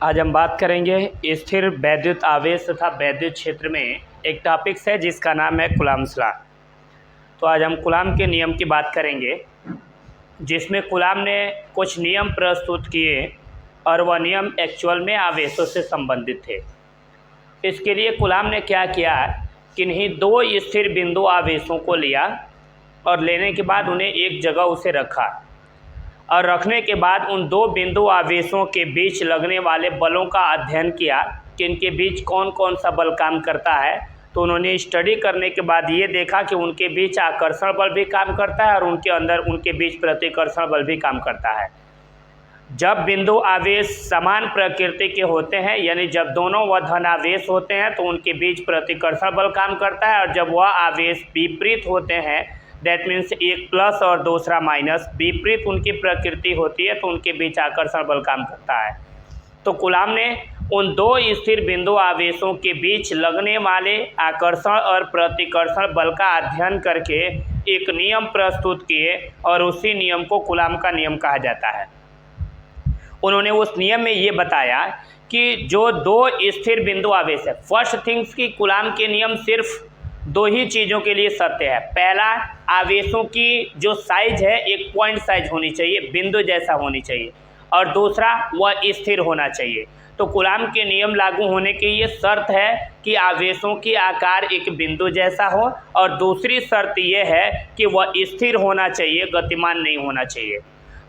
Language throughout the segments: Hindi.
आज हम बात करेंगे स्थिर वैद्युत आवेश तथा वैद्युत क्षेत्र में एक टॉपिक्स है जिसका नाम है कूलम्ब्स लॉ। तो आज हम कूलम्ब के नियम की बात करेंगे, जिसमें कूलम्ब ने कुछ नियम प्रस्तुत किए और वह नियम एक्चुअल में आवेशों से संबंधित थे। इसके लिए कूलम्ब ने क्या किया, किन्हीं दो स्थिर बिंदु आवेशों को लिया और लेने के बाद उन्हें एक जगह उसे रखा और रखने के बाद उन दो बिंदु आवेशों के बीच लगने वाले बलों का अध्ययन किया कि इनके बीच कौन कौन सा बल काम करता है। तो उन्होंने स्टडी करने के बाद ये देखा कि उनके बीच आकर्षण बल भी काम करता है और उनके बीच प्रतिकर्षण बल भी काम करता है। जब बिंदु आवेश समान प्रकृति के होते हैं, यानी जब दोनों वह धनावेश होते हैं तो उनके बीच प्रतिकर्षण बल काम करता है, और जब वह आवेश विपरीत होते हैं, दैट मीन्स एक प्लस और दूसरा माइनस, विपरीत उनकी प्रकृति होती है तो उनके बीच आकर्षण बल काम करता है। तो कूलम्ब ने उन दो स्थिर बिंदु आवेशों के बीच लगने वाले आकर्षण और प्रतिकर्षण बल का अध्ययन करके एक नियम प्रस्तुत किए और उसी नियम को कूलम्ब का नियम कहा जाता है। उन्होंने उस नियम में ये बताया कि जो दो स्थिर बिंदु आवेश है, फर्स्ट थिंग्स की कूलम्ब के नियम सिर्फ दो ही चीज़ों के लिए सत्य है। पहला, आवेशों की जो साइज है एक पॉइंट साइज होनी चाहिए, बिंदु जैसा होनी चाहिए, और दूसरा वह स्थिर होना चाहिए। तो कूलम्ब के नियम लागू होने की ये शर्त है कि आवेशों की आकार एक बिंदु जैसा हो, और दूसरी शर्त ये है कि वह स्थिर होना चाहिए, गतिमान नहीं होना चाहिए।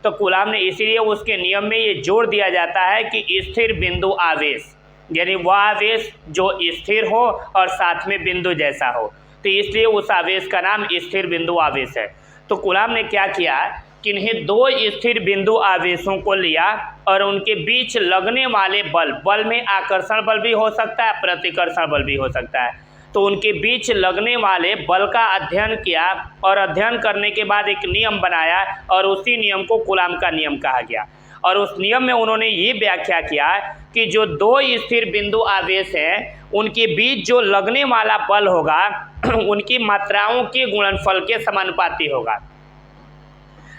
तो कूलम्ब ने इसीलिए उसके नियम में ये जोर दिया जाता है कि स्थिर बिंदु आवेश, यानी वह आवेश जो स्थिर हो और साथ में बिंदु जैसा हो, तो इसलिए उस आवेश का नाम स्थिर बिंदु आवेश है। तो कूलम्ब ने क्या किया, किन्हीं दो स्थिर बिंदु आवेशों को लिया और उनके बीच लगने वाले बल में आकर्षण बल भी हो सकता है, प्रतिकर्षण बल भी हो सकता है, तो उनके बीच लगने वाले बल का अध्ययन किया और अध्ययन करने के बाद एक नियम बनाया और उसी नियम को कूलम्ब का नियम कहा गया। और उस नियम में उन्होंने ये व्याख्या किया कि जो दो स्थिर बिंदु आवेश हैं उनके बीच जो लगने वाला बल होगा उनकी मात्राओं के गुणनफल के समानुपाती होगा।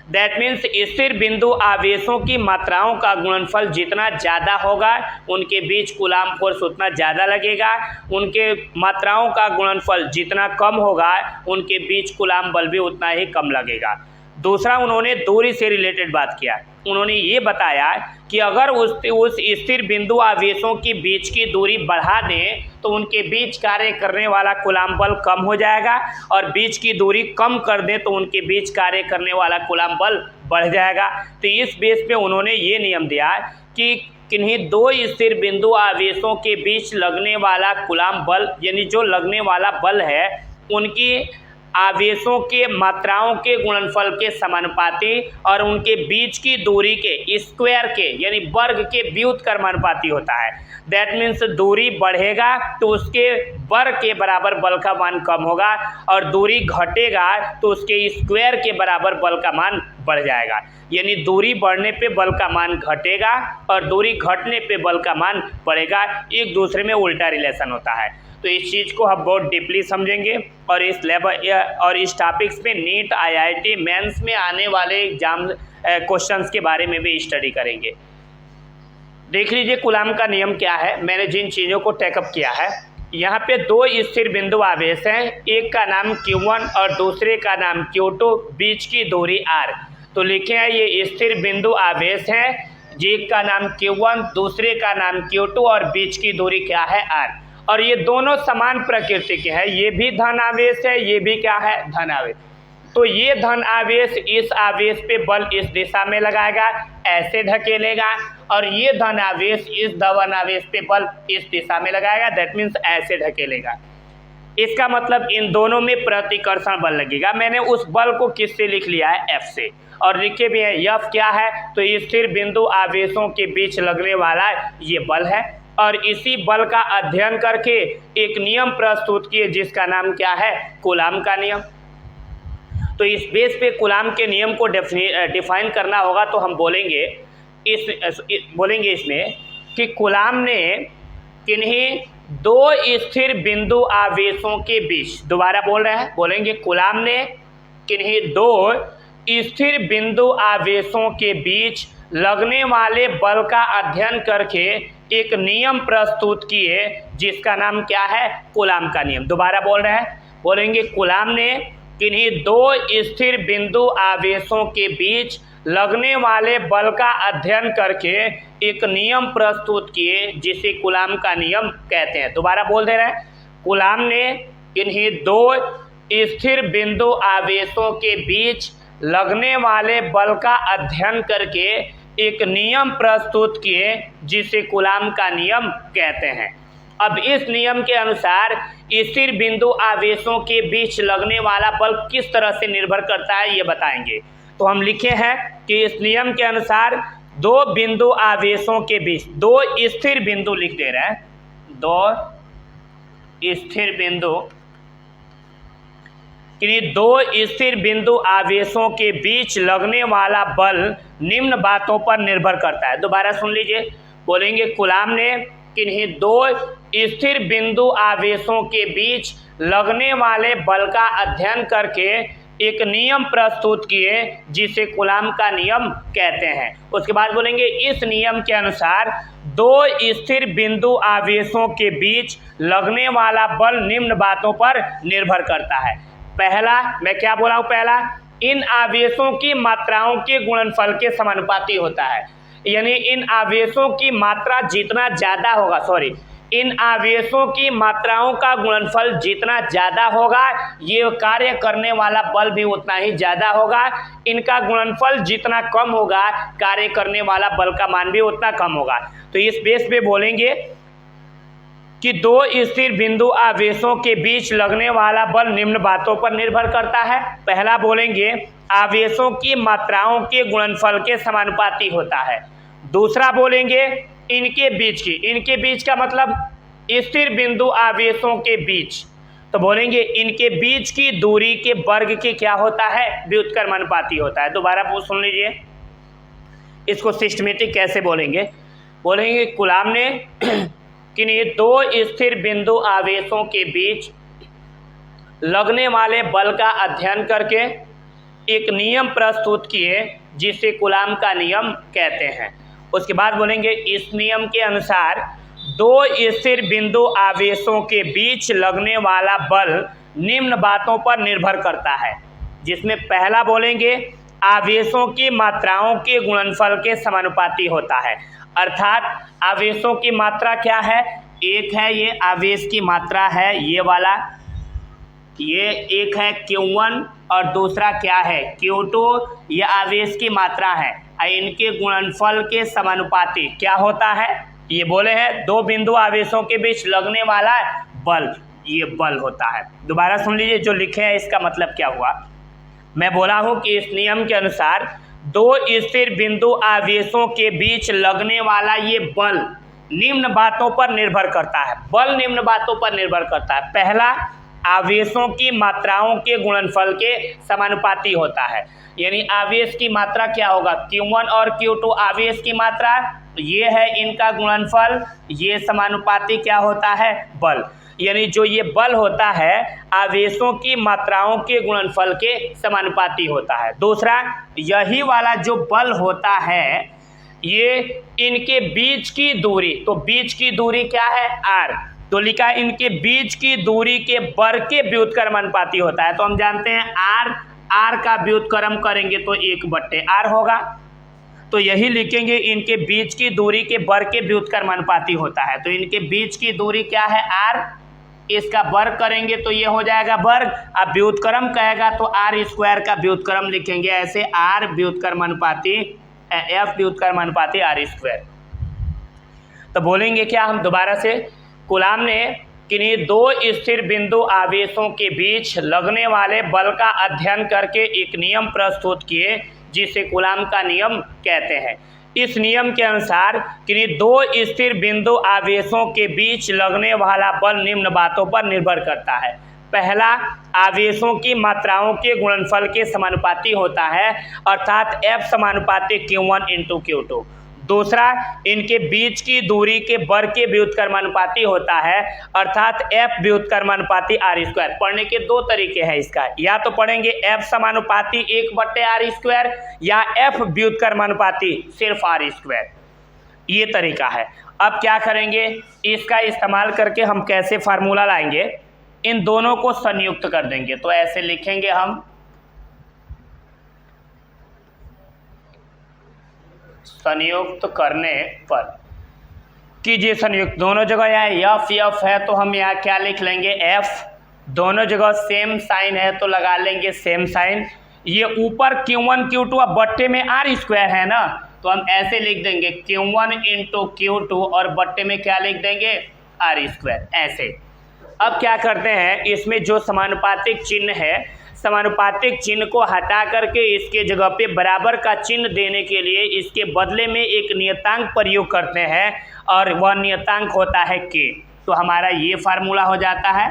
दैट मीन्स स्थिर बिंदु आवेशों की मात्राओं का गुणनफल जितना ज़्यादा होगा उनके बीच कूलम्ब फोर्स उतना ज़्यादा लगेगा, उनके मात्राओं का गुणनफल जितना कम होगा उनके बीच कूलम्ब बल भी उतना ही कम लगेगा। दूसरा, उन्होंने दूरी से रिलेटेड बात किया। उन्होंने ये बताया कि अगर उस स्थिर बिंदु आवेशों के बीच की दूरी बढ़ा दें तो उनके बीच कार्य करने वाला कूलम्ब बल कम हो जाएगा, और बीच की दूरी कम कर दें तो उनके बीच कार्य करने वाला कूलम्ब बल बढ़ जाएगा। तो इस बेस पे उन्होंने ये नियम दिया कि किन्हीं दो स्थिर बिंदु आवेशों के बीच लगने वाला कूलम्ब बल, यानी जो लगने वाला बल है, उनकी आवेशों के मात्राओं के गुणनफल के समानुपाती और उनके बीच की दूरी के स्क्वायर के, यानी वर्ग के व्युत्क्रमानुपाती होता है। दैट मीन्स दूरी बढ़ेगा तो उसके वर्ग के बराबर बल का मान कम होगा, और दूरी घटेगा तो उसके स्क्वायर के बराबर बल का मान बढ़ जाएगा। यानी दूरी बढ़ने पे बल का मान घटेगा और दूरी घटने पे बल का मान बढ़ेगा, एक दूसरे में उल्टा रिलेशन होता है। तो इस चीज़ को हम बहुत डीपली समझेंगे और इस टॉपिक्स में नीट, IIT मेंस में आने वाले एग्जाम क्वेश्चंस के बारे में भी स्टडी करेंगे। देख लीजिए कूलम्ब का नियम क्या है। मैंने जिन चीज़ों को टेकअप किया है, यहाँ पे दो स्थिर बिंदु आवेश हैं, एक का नाम Q1 और दूसरे का नाम Q2, बीच की दूरी R। तो लिखे हैं ये स्थिर बिंदु आवेश हैं, एक का नाम Q1, दूसरे का नाम Q2 और बीच की दूरी क्या है R। और ये दोनों समान प्रकृति के हैं, ये भी धन आवेश है, ये भी क्या है, धन आवेश। तो ये धन आवेश इस आवेश पे बल इस दिशा में लगाएगा, ऐसे ढकेलेगा, और ये धन आवेश इस धन आवेश पे बल इस दिशा में लगाएगा, दैट मीन्स ऐसे ढकेलेगा। इसका मतलब इन दोनों में प्रतिकर्षण बल लगेगा। मैंने उस बल को किससे लिख लिया है, F से, और लिखे भी है F क्या है, तो स्थिर बिंदु आवेशों के बीच लगने वाला ये बल है, और इसी बल का अध्ययन करके एक नियम प्रस्तुत किए जिसका नाम क्या है, कूलम्ब का नियम। तो इस बेस पे कूलम्ब के नियम को डिफाइन करना होगा, तो हम बोलेंगे इसमें कि कूलम्ब ने किन्हीं दो स्थिर बिंदु आवेशों के बीच, दोबारा बोल रहे हैं, बोलेंगे कूलम्ब ने किन्हीं दो स्थिर बिंदु आवेशों के बीच लगने वाले बल का अध्ययन करके एक नियम प्रस्तुत किए जिसका नाम क्या है, कूलाम का नियम। दोबारा बोल रहे हैं, बोलेंगे कूलाम ने किन्हीं दो स्थिर बिंदु आवेशों के बीच लगने वाले बल का अध्ययन करके एक नियम प्रस्तुत किए जिसे कूलाम का नियम कहते हैं। दोबारा बोल दे रहे हैं, कूलाम ने किन्हीं दो स्थिर बिंदु आवेशों के बीच लगने वाले बल का अध्ययन करके एक नियम प्रस्तुत किए जिसे कूलाम का नियम कहते हैं। अब इस नियम के अनुसार स्थिर बिंदु आवेशों के बीच लगने वाला बल किस तरह से निर्भर करता है ये बताएंगे। तो हम लिखे हैं कि इस नियम के अनुसार दो बिंदु आवेशों के बीच, दो स्थिर बिंदु लिख दे रहे हैं, दो स्थिर बिंदु, किन्हीं दो स्थिर बिंदु आवेशों के बीच लगने वाला बल निम्न बातों पर निर्भर करता है। दोबारा सुन लीजिए, बोलेंगे कूलाम ने किन्हीं दो स्थिर बिंदु आवेशों के बीच लगने वाले बल का अध्ययन करके एक नियम प्रस्तुत किए जिसे कूलाम का नियम कहते हैं। उसके बाद बोलेंगे इस नियम के अनुसार दो स्थिर बिंदु आवेशों के बीच लगने वाला बल निम्न बातों पर निर्भर करता है। पहला, मैं क्या बोला हूँ, पहला, इन आवेशों की मात्राओं के गुणनफल के समानुपाती होता है। यानी इन आवेशों की मात्रा जितना ज़्यादा होगा, इन आवेशों की मात्राओं का गुणनफल जितना ज़्यादा होगा ये कार्य करने वाला बल भी उतना ही ज़्यादा होगा। इनका गुणनफल जितना कम होगा कार्य करने वाला बल का मान भी उतना कम होगा। तो इस बेस पे बोलेंगे कि दो स्थिर बिंदु आवेशों के बीच लगने वाला बल निम्न बातों पर निर्भर करता है। पहला बोलेंगे आवेशों की मात्राओं के गुणनफल के समानुपाती होता है। दूसरा बोलेंगे इनके बीच का मतलब स्थिर बिंदु आवेशों के बीच, तो बोलेंगे इनके बीच की दूरी के वर्ग के क्या होता है, व्युत्क्रमानुपाती होता है। दोबारा सुन लीजिए, इसको सिस्टमेटिक कैसे बोलेंगे, बोलेंगे कूलाम ने किन्हीं दो स्थिर बिंदु आवेशों के बीच लगने वाले बल का अध्ययन करके एक नियम प्रस्तुत किए जिसे कूलाम का नियम कहते हैं। उसके बाद बोलेंगे इस नियम के अनुसार दो स्थिर बिंदु आवेशों के बीच लगने वाला बल निम्न बातों पर निर्भर करता है, जिसमें पहला बोलेंगे आवेशों की मात्राओं के गुणनफल के समानुपाती होता है। अर्थात आवेशों की मात्रा क्या है, एक है ये आवेश की मात्रा है, ये वाला, ये एक है Q1 और दूसरा क्या है Q2, ये आवेश की मात्रा है। इनके गुणनफल के समानुपाती क्या होता है, ये बोले हैं दो बिंदु आवेशों के बीच लगने वाला बल, ये बल होता है। दोबारा सुन लीजिए, जो लिखे हैं इसका मतलब क्या हुआ। मैं बोला हूँ कि इस नियम के अनुसार दो स्थिर बिंदु आवेशों के बीच लगने वाला ये बल निम्न बातों पर निर्भर करता है। बल निम्न बातों पर निर्भर करता है। पहला, आवेशों की मात्राओं के गुणनफल के समानुपाती होता है। यानी आवेश की मात्रा क्या होगा, Q1 और Q2 आवेश की मात्रा, ये है इनका गुणनफल, ये समानुपाती क्या होता है, बल। यानी जो ये बल होता है आवेशों की मात्राओं के गुणनफल के समानुपाती होता है। दूसरा, यही वाला जो बल होता है ये इनके बीच की दूरी, तो बीच की दूरी क्या है, r, तो लिखा इनके बीच की दूरी के वर्ग के व्युत्क्रमानुपाती होता है। तो हम जानते हैं r का व्युत्क्रम करेंगे तो 1/r होगा, तो यही लिखेंगे इनके बीच की दूरी के वर्ग के व्युत्क्रमानुपाती होता है। तो इनके बीच की दूरी क्या है, r, इसका वर्ग करेंगे तो ये हो जाएगा वर्ग, अब व्युत्क्रम कहेगा तो r² का व्युत्क्रम लिखेंगे ऐसे, r व्युत्क्रमानुपाती f व्युत्क्रमानुपाती r²। तो बोलेंगे क्या हम दोबारा से, कूलाम ने किन्हीं दो स्थिर बिंदु आवेशों के बीच लगने वाले बल का अध्ययन करके एक नियम प्रस्तुत किए जिसे कूलाम का नियम कहते हैं। इस नियम के अनुसार किन्हीं दो स्थिर बिंदु आवेशों के बीच लगने वाला बल निम्न बातों पर निर्भर करता है। पहला, आवेशों की मात्राओं के गुणनफल के समानुपाती होता है, अर्थात F समानुपाती Q1 × Q2। दूसरा इनके बीच की दूरी के वर्ग के व्युत्क्रमानुपाती होता है, अर्थात F व्युत्क्रमानुपाती r²। पढ़ने के दो तरीके हैं इसका, या तो पढ़ेंगे F समानुपाती 1/r², या F व्युत्क्रमानुपाती सिर्फ r², ये तरीका है। अब क्या करेंगे, इसका इस्तेमाल करके हम कैसे फार्मूला लाएंगे, इन दोनों को संयुक्त कर देंगे। तो ऐसे लिखेंगे हम, संयुक्त करने पर, कीजिए संयुक्त, दोनों जगह यहाँ एफ है तो हम यहाँ क्या लिख लेंगे एफ, दोनों जगह सेम साइन है तो लगा लेंगे सेम साइन। ये ऊपर Q1 Q2 अब बट्टे में r² है ना, तो हम ऐसे लिख देंगे Q1 इंटू Q2 और बट्टे में क्या लिख देंगे r², ऐसे। अब क्या करते हैं, इसमें जो समानुपातिक चिन्ह है, समानुपातिक चिन्ह को हटा करके इसके जगह पे बराबर का चिन्ह देने के लिए इसके बदले में एक नियतांक प्रयोग करते हैं, और वह नियतांक होता है k। तो हमारा ये फार्मूला हो जाता है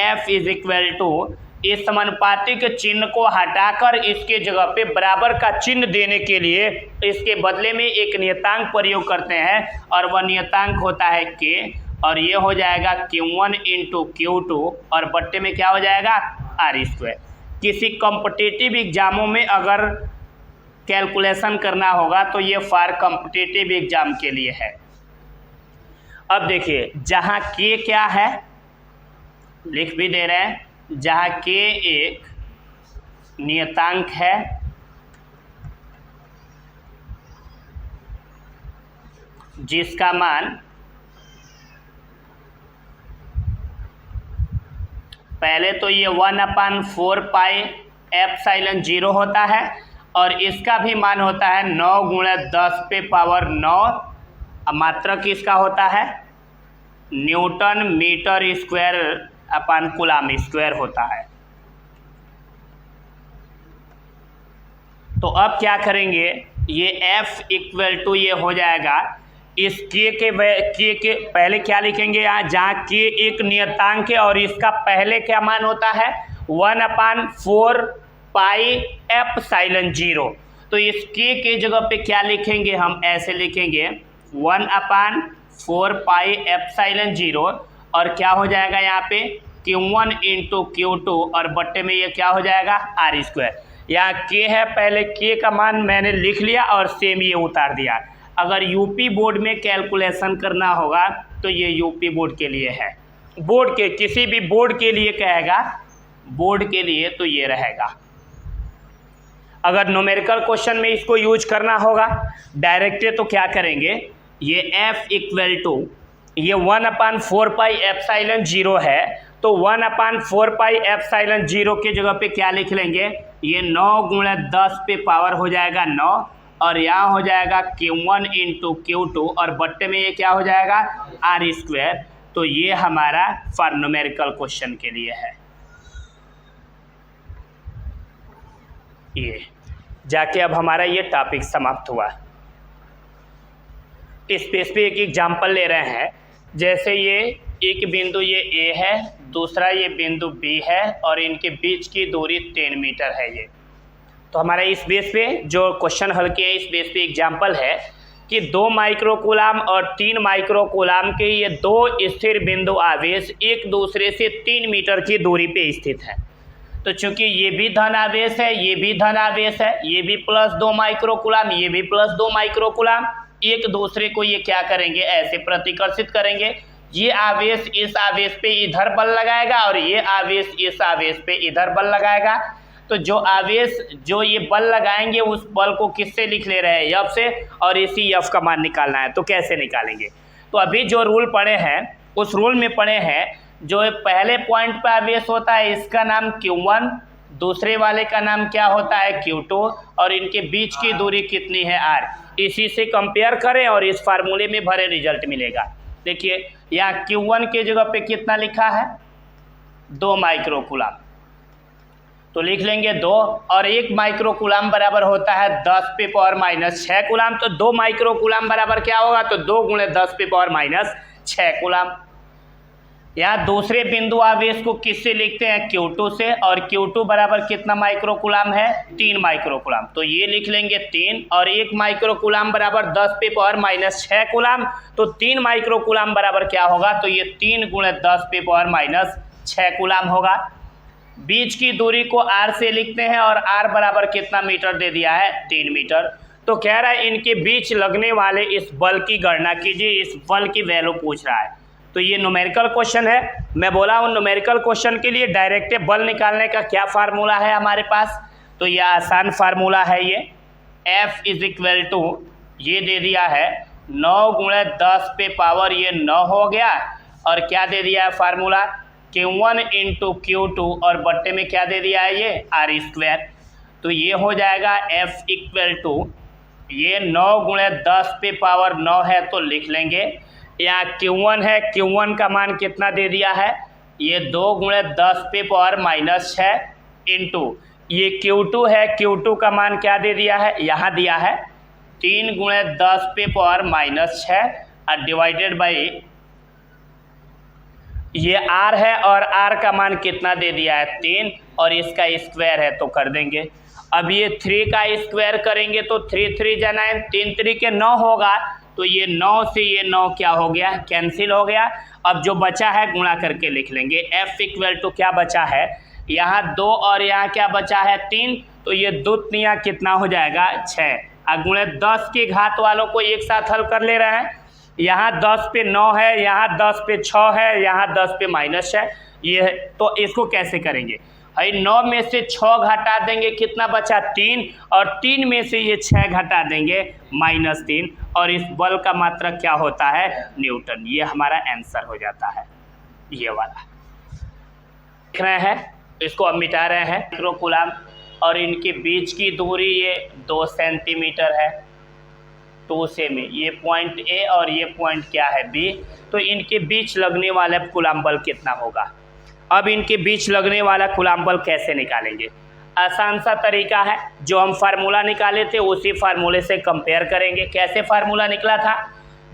F = इस समानुपातिक चिन्ह को हटाकर इसके जगह पे बराबर का चिन्ह देने के लिए इसके बदले में एक नियतांक प्रयोग करते हैं, और वह नियतांक होता है k, और ये हो जाएगा Q1 इंटू Q2 और बट्टे में क्या हो जाएगा r²। किसी कॉम्पिटिटिव एग्जामों में अगर कैलकुलेशन करना होगा तो ये फॉर कॉम्पिटिटिव एग्जाम के लिए है। अब देखिए, जहाँ k क्या है लिख भी दे रहे हैं, जहाँ k एक नियतांक है, जिसका मान पहले तो ये 1/4 पाई ε0 होता है, और इसका भी मान होता है 9 × 10⁻⁹। मात्रक इसका होता है newton metre square upon coulomb square होता है। तो अब क्या करेंगे, ये F = ये हो जाएगा, इस k के पहले क्या लिखेंगे, यहाँ जहाँ k एक नियतांक है और इसका पहले क्या मान होता है 1/4 पाई ε0। तो इस k के जगह पे क्या लिखेंगे, हम ऐसे लिखेंगे 1/4 पाई ε0, और क्या हो जाएगा यहाँ पे Q1 इंटू Q2 और बट्टे में ये क्या हो जाएगा r²। यहाँ k है, पहले k का मान मैंने लिख लिया और सेम ये उतार दिया। अगर यूपी बोर्ड में कैलकुलेशन करना होगा तो ये यूपी बोर्ड के लिए है, बोर्ड के किसी भी बोर्ड के लिए कहेगा, बोर्ड के लिए तो ये रहेगा। अगर न्यूमेरिकल क्वेश्चन में इसको यूज करना होगा डायरेक्ट, तो क्या करेंगे, ये F = ये 1/4 पाई ε0 है, तो 1/4 पाई ε0 के जगह पे क्या लिख लेंगे, ये 9 × 10⁻⁴ हो जाएगा 9, और यहाँ हो जाएगा Q1 इंटू Q2 और बट्टे में ये क्या हो जाएगा r²। तो ये हमारा फॉर न्यूमेरिकल क्वेश्चन के लिए है। ये जाके अब हमारा ये टॉपिक समाप्त हुआ। इस पेज पे एक एग्जाम्पल ले रहे हैं, जैसे ये एक बिंदु ये A है, दूसरा ये बिंदु B है, और इनके बीच की दूरी 10 मीटर है। ये तो हमारा इस बेस पे जो क्वेश्चन हल किए इस बेस पे एग्जाम्पल है कि 2 माइक्रोकूलम और 3 माइक्रोकूलम के ये दो स्थिर बिंदु आवेश एक दूसरे से 3 मीटर की दूरी पे स्थित है। तो चूंकि ये भी धन आवेश है, ये भी धन आवेश है, ये भी +2 माइक्रोकूलम, ये भी +2 माइक्रोकूलम, एक दूसरे को ये क्या करेंगे ऐसे प्रतिकर्षित करेंगे। ये आवेश इस आवेश पे इधर बल लगाएगा और ये आवेश इस आवेश पे इधर बल लगाएगा। तो जो आवेश जो ये बल लगाएंगे उस बल को किससे लिख ले रहे हैं F से, और इसी F का मान निकालना है। तो कैसे निकालेंगे, तो अभी जो रूल पढ़े हैं उस रूल में पढ़े हैं, जो पहले पॉइंट पे आवेश होता है इसका नाम Q1, दूसरे वाले का नाम क्या होता है Q2, और इनके बीच की दूरी कितनी है R। इसी से कंपेयर करें और इस फार्मूले में भरे, रिजल्ट मिलेगा। देखिए यहाँ Q1 के जगह पे कितना लिखा है 2 माइक्रोकूलम, तो लिख लेंगे 2, और 1 माइक्रोकूलम बराबर होता है 10⁻⁻6 कूलम। तो 2 माइक्रोकूलम बराबर क्या होगा, तो 2 × 10⁻⁻6 कूलम। यहाँ दूसरे बिंदु आवेश को किससे लिखते हैं, Q2 से, और Q2 बराबर कितना माइक्रोकुलाम है, 3 माइक्रोकुलाम। तो ये लिख लेंगे 3, और 1 माइक्रोकुलाम बराबर 10⁻⁻6 कुलाम। तो 3 माइक्रोकुलाम बराबर क्या होगा, तो ये 3 × 10⁻⁻6 कुलाम होगा। बीच की दूरी को r से लिखते हैं, और r बराबर कितना मीटर दे दिया है, 3 मीटर। तो कह रहा है इनके बीच लगने वाले इस बल की गणना कीजिए, इस बल की वैल्यू पूछ रहा है। तो ये न्यूमेरिकल क्वेश्चन है। मैं बोला हूँ न्यूमेरिकल क्वेश्चन के लिए डायरेक्ट बल निकालने का क्या फार्मूला है हमारे पास, तो ये आसान फार्मूला है। ये F = ये दे दिया है 9 × 10⁻⁻, ये 9 हो गया, और क्या दे दिया है फार्मूला, Q1 × Q2, और बट्टे में क्या दे दिया है, ये r²। तो ये हो जाएगा F = ये 9 × 10⁻⁹ है, तो लिख लेंगे। यहाँ Q1 है, Q1 का मान कितना दे दिया है, ये 2 × 10⁻⁻6 इंटू ये Q2 है, Q2 का मान क्या दे दिया है, यहाँ दिया है 3 × 10⁻⁻6 और डिवाइडेड बाई ये r है, और r का मान कितना दे दिया है, 3, और इसका स्क्वायर है तो कर देंगे। अब ये 3 का स्क्वायर करेंगे तो 3 3 जा 9, 3 3 के 9 होगा, तो ये 9 से ये 9 क्या हो गया, कैंसिल हो गया। अब जो बचा है गुणा करके लिख लेंगे। F = क्या बचा है, यहाँ 2 और यहाँ क्या बचा है, 3, तो ये 2 तिया कितना हो जाएगा, 6। गुणे 10 की घात वालों को एक साथ हल कर ले रहे हैं। यहाँ 10 पे 9 है, यहाँ 10 पे 6 है, यहाँ 10 पे -6 है, ये है। तो इसको कैसे करेंगे, 9 में से 6 घटा देंगे, कितना बचा, 3, और 3 में से ये 6 घटा देंगे, -3, और इस बल का मात्रक क्या होता है, न्यूटन। ये हमारा आंसर हो जाता है, ये वाला देख रहे हैं। इसको अब मिटा रहे हैं, माइक्रोकुलाम, और इनके बीच की दूरी ये 2 सेंटीमीटर है, 2 से में, ये पॉइंट A और ये पॉइंट क्या है, B। तो इनके बीच लगने वाला कूलाम बल कितना होगा। अब इनके बीच लगने वाला कूलाम बल कैसे निकालेंगे, आसान सा तरीका है। जो हम फार्मूला निकाले थे उसी फार्मूले से कंपेयर करेंगे। कैसे फार्मूला निकला था,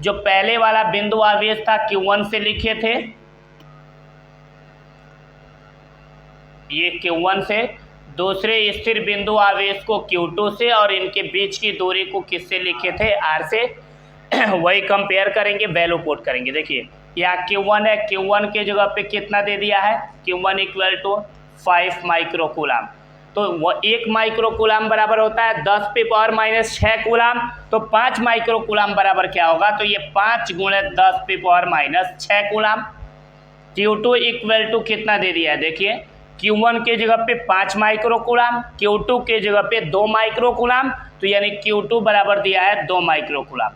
जो पहले वाला बिंदु आवेश था Q1 से लिखे थे, ये Q1 से, दूसरे स्थिर बिंदु आवेश को Q2 से, और इनके बीच की दूरी को किससे लिखे थे, r से। वही कंपेयर करेंगे, वैल्यू पुट करेंगे। देखिए यहाँ Q1 है, Q1 के जगह पे कितना दे दिया है, Q1 = 5 माइक्रोकुलाम। तो वो 1 माइक्रोकुलाम बराबर होता है 10⁻⁻6 कुलाम। तो 5 माइक्रोकुलाम बराबर क्या होगा, तो ये 5 × 10⁻⁻6 कुलाम। Q2 = कितना दे दिया है, देखिए Q1 के जगह पे 5 माइक्रोकुलाम, Q2 के जगह पे 2 माइक्रोकुलाम, तो यानी Q2 बराबर दिया है 2 माइक्रोकुलाम।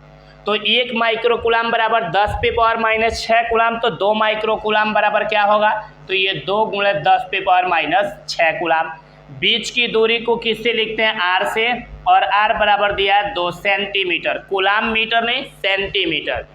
तो 1 माइक्रोकुलाम बराबर 10⁻⁻6 कुलाम, तो 2 माइक्रोकुलाम बराबर क्या होगा, तो ये 2 × 10⁻⁻6 कुलाम। बीच की दूरी को किससे लिखते हैं, r से, और r बराबर दिया है 2 सेंटीमीटर, कुलाम मीटर नहीं, सेंटीमीटर।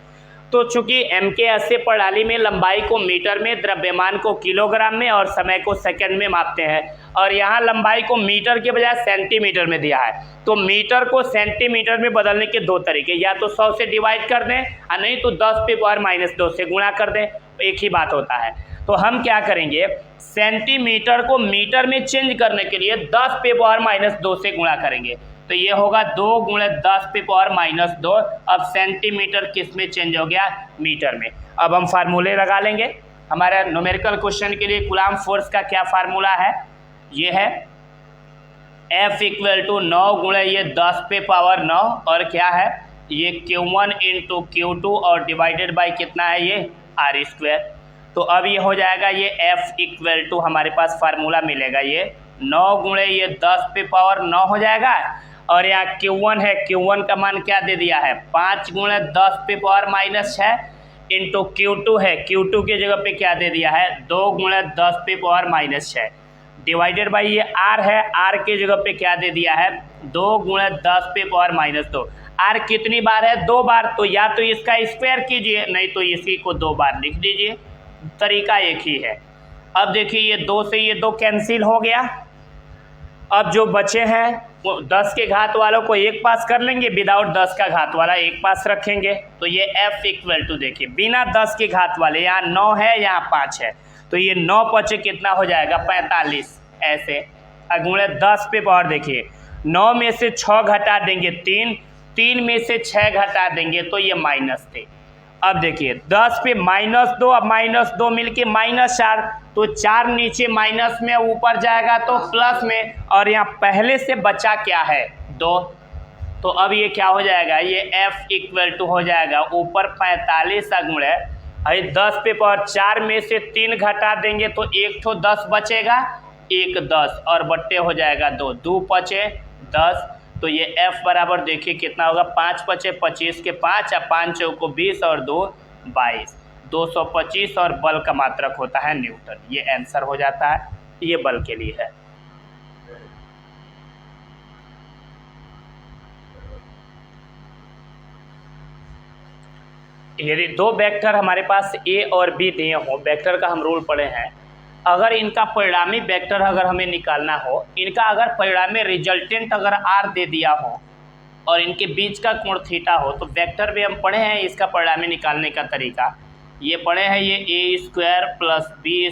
तो चूंकि MK80 प्रणाली में लंबाई को मीटर में, द्रव्यमान को किलोग्राम में, और समय को सेकंड में मापते हैं, और यहाँ लंबाई को मीटर के बजाय सेंटीमीटर में दिया है। तो मीटर को सेंटीमीटर में बदलने के 2 तरीके, या तो 100 से डिवाइड कर दें, और नहीं तो 10⁻⁻2 से गुणा कर दें, एक ही बात होता है। तो हम क्या करेंगे, सेंटीमीटर को मीटर में चेंज करने के लिए 10⁻⁻2 से गुणा करेंगे। तो ये होगा 2 × 10⁻⁻2। अब सेंटीमीटर किस में चेंज हो गया, मीटर में। अब हम फार्मूले लगा लेंगे। हमारा न्यूमेरिकल क्वेश्चन के लिए कूलाम फोर्स का क्या फार्मूला है, ये है F = 9 × ये 10⁻9, और क्या है, ये Q1 × Q2, और डिवाइडेड बाई कितना है, ये r²। तो अब ये हो जाएगा, ये F = हमारे पास फार्मूला मिलेगा, ये 9 × ये 10⁻9 हो जाएगा, और यहाँ Q1 है, Q1 का मान क्या दे दिया है, 5 × 10⁻⁻6 इंटू Q2 है, Q2 के जगह पे क्या दे दिया है, 2 × 10⁻6 डिवाइडेड बाई ये r है, r के जगह पे क्या दे दिया है, 2 × 10⁻2। r कितनी बार है, 2 बार। तो या तो इसका स्क्वायर कीजिए, नहीं तो इसी को 2 बार लिख दीजिए, तरीका एक ही है। अब देखिए ये 2 से ये 2 कैंसिल हो गया, अब जो बचे हैं वो 10 के घात वालों को एक पास कर लेंगे, विदाउट 10 का घात वाला एक पास रखेंगे। तो ये f इक्वल टू देखिए बिना 10 के घात वाले, यहाँ 9 है यहाँ 5 है, तो ये 9 पचे कितना हो जाएगा 45। ऐसे अगुणे 10 पे पावर देखिए 9 में से 6 घटा देंगे 3, 3 में से 6 घटा देंगे तो ये माइनस थे। अब देखिए 10 पे -2, अब -2 मिलके -4, तो 4 नीचे माइनस में ऊपर जाएगा तो प्लस में, और यहाँ पहले से बचा क्या है 2, तो अब ये क्या हो जाएगा, ये f इक्वल टू हो जाएगा ऊपर 45 अगुणे 10 पे पावर 4 में से 3 घटा देंगे तो एक ठो 10 बचेगा, एक 10 और बट्टे हो जाएगा 2, 2 पचे 10, तो ये f बराबर देखिए कितना होगा 5 पचे 25 के 5 और 5 चौको 20 और 2 22, 225 और बल का मात्रक होता है न्यूटन। ये आंसर हो जाता है, ये बल के लिए है। यदि दो वेक्टर हमारे पास a और b दिए हों, वेक्टर का हम रूल पढ़े हैं, अगर इनका परिणामी वेक्टर अगर हमें निकालना हो, इनका अगर परिणामी रिजल्टेंट अगर r दे दिया हो और इनके बीच का कोण थीटा हो, तो वेक्टर भी हम पढ़े हैं इसका परिणामी निकालने का तरीका, ये पढ़े हैं ये a² + b²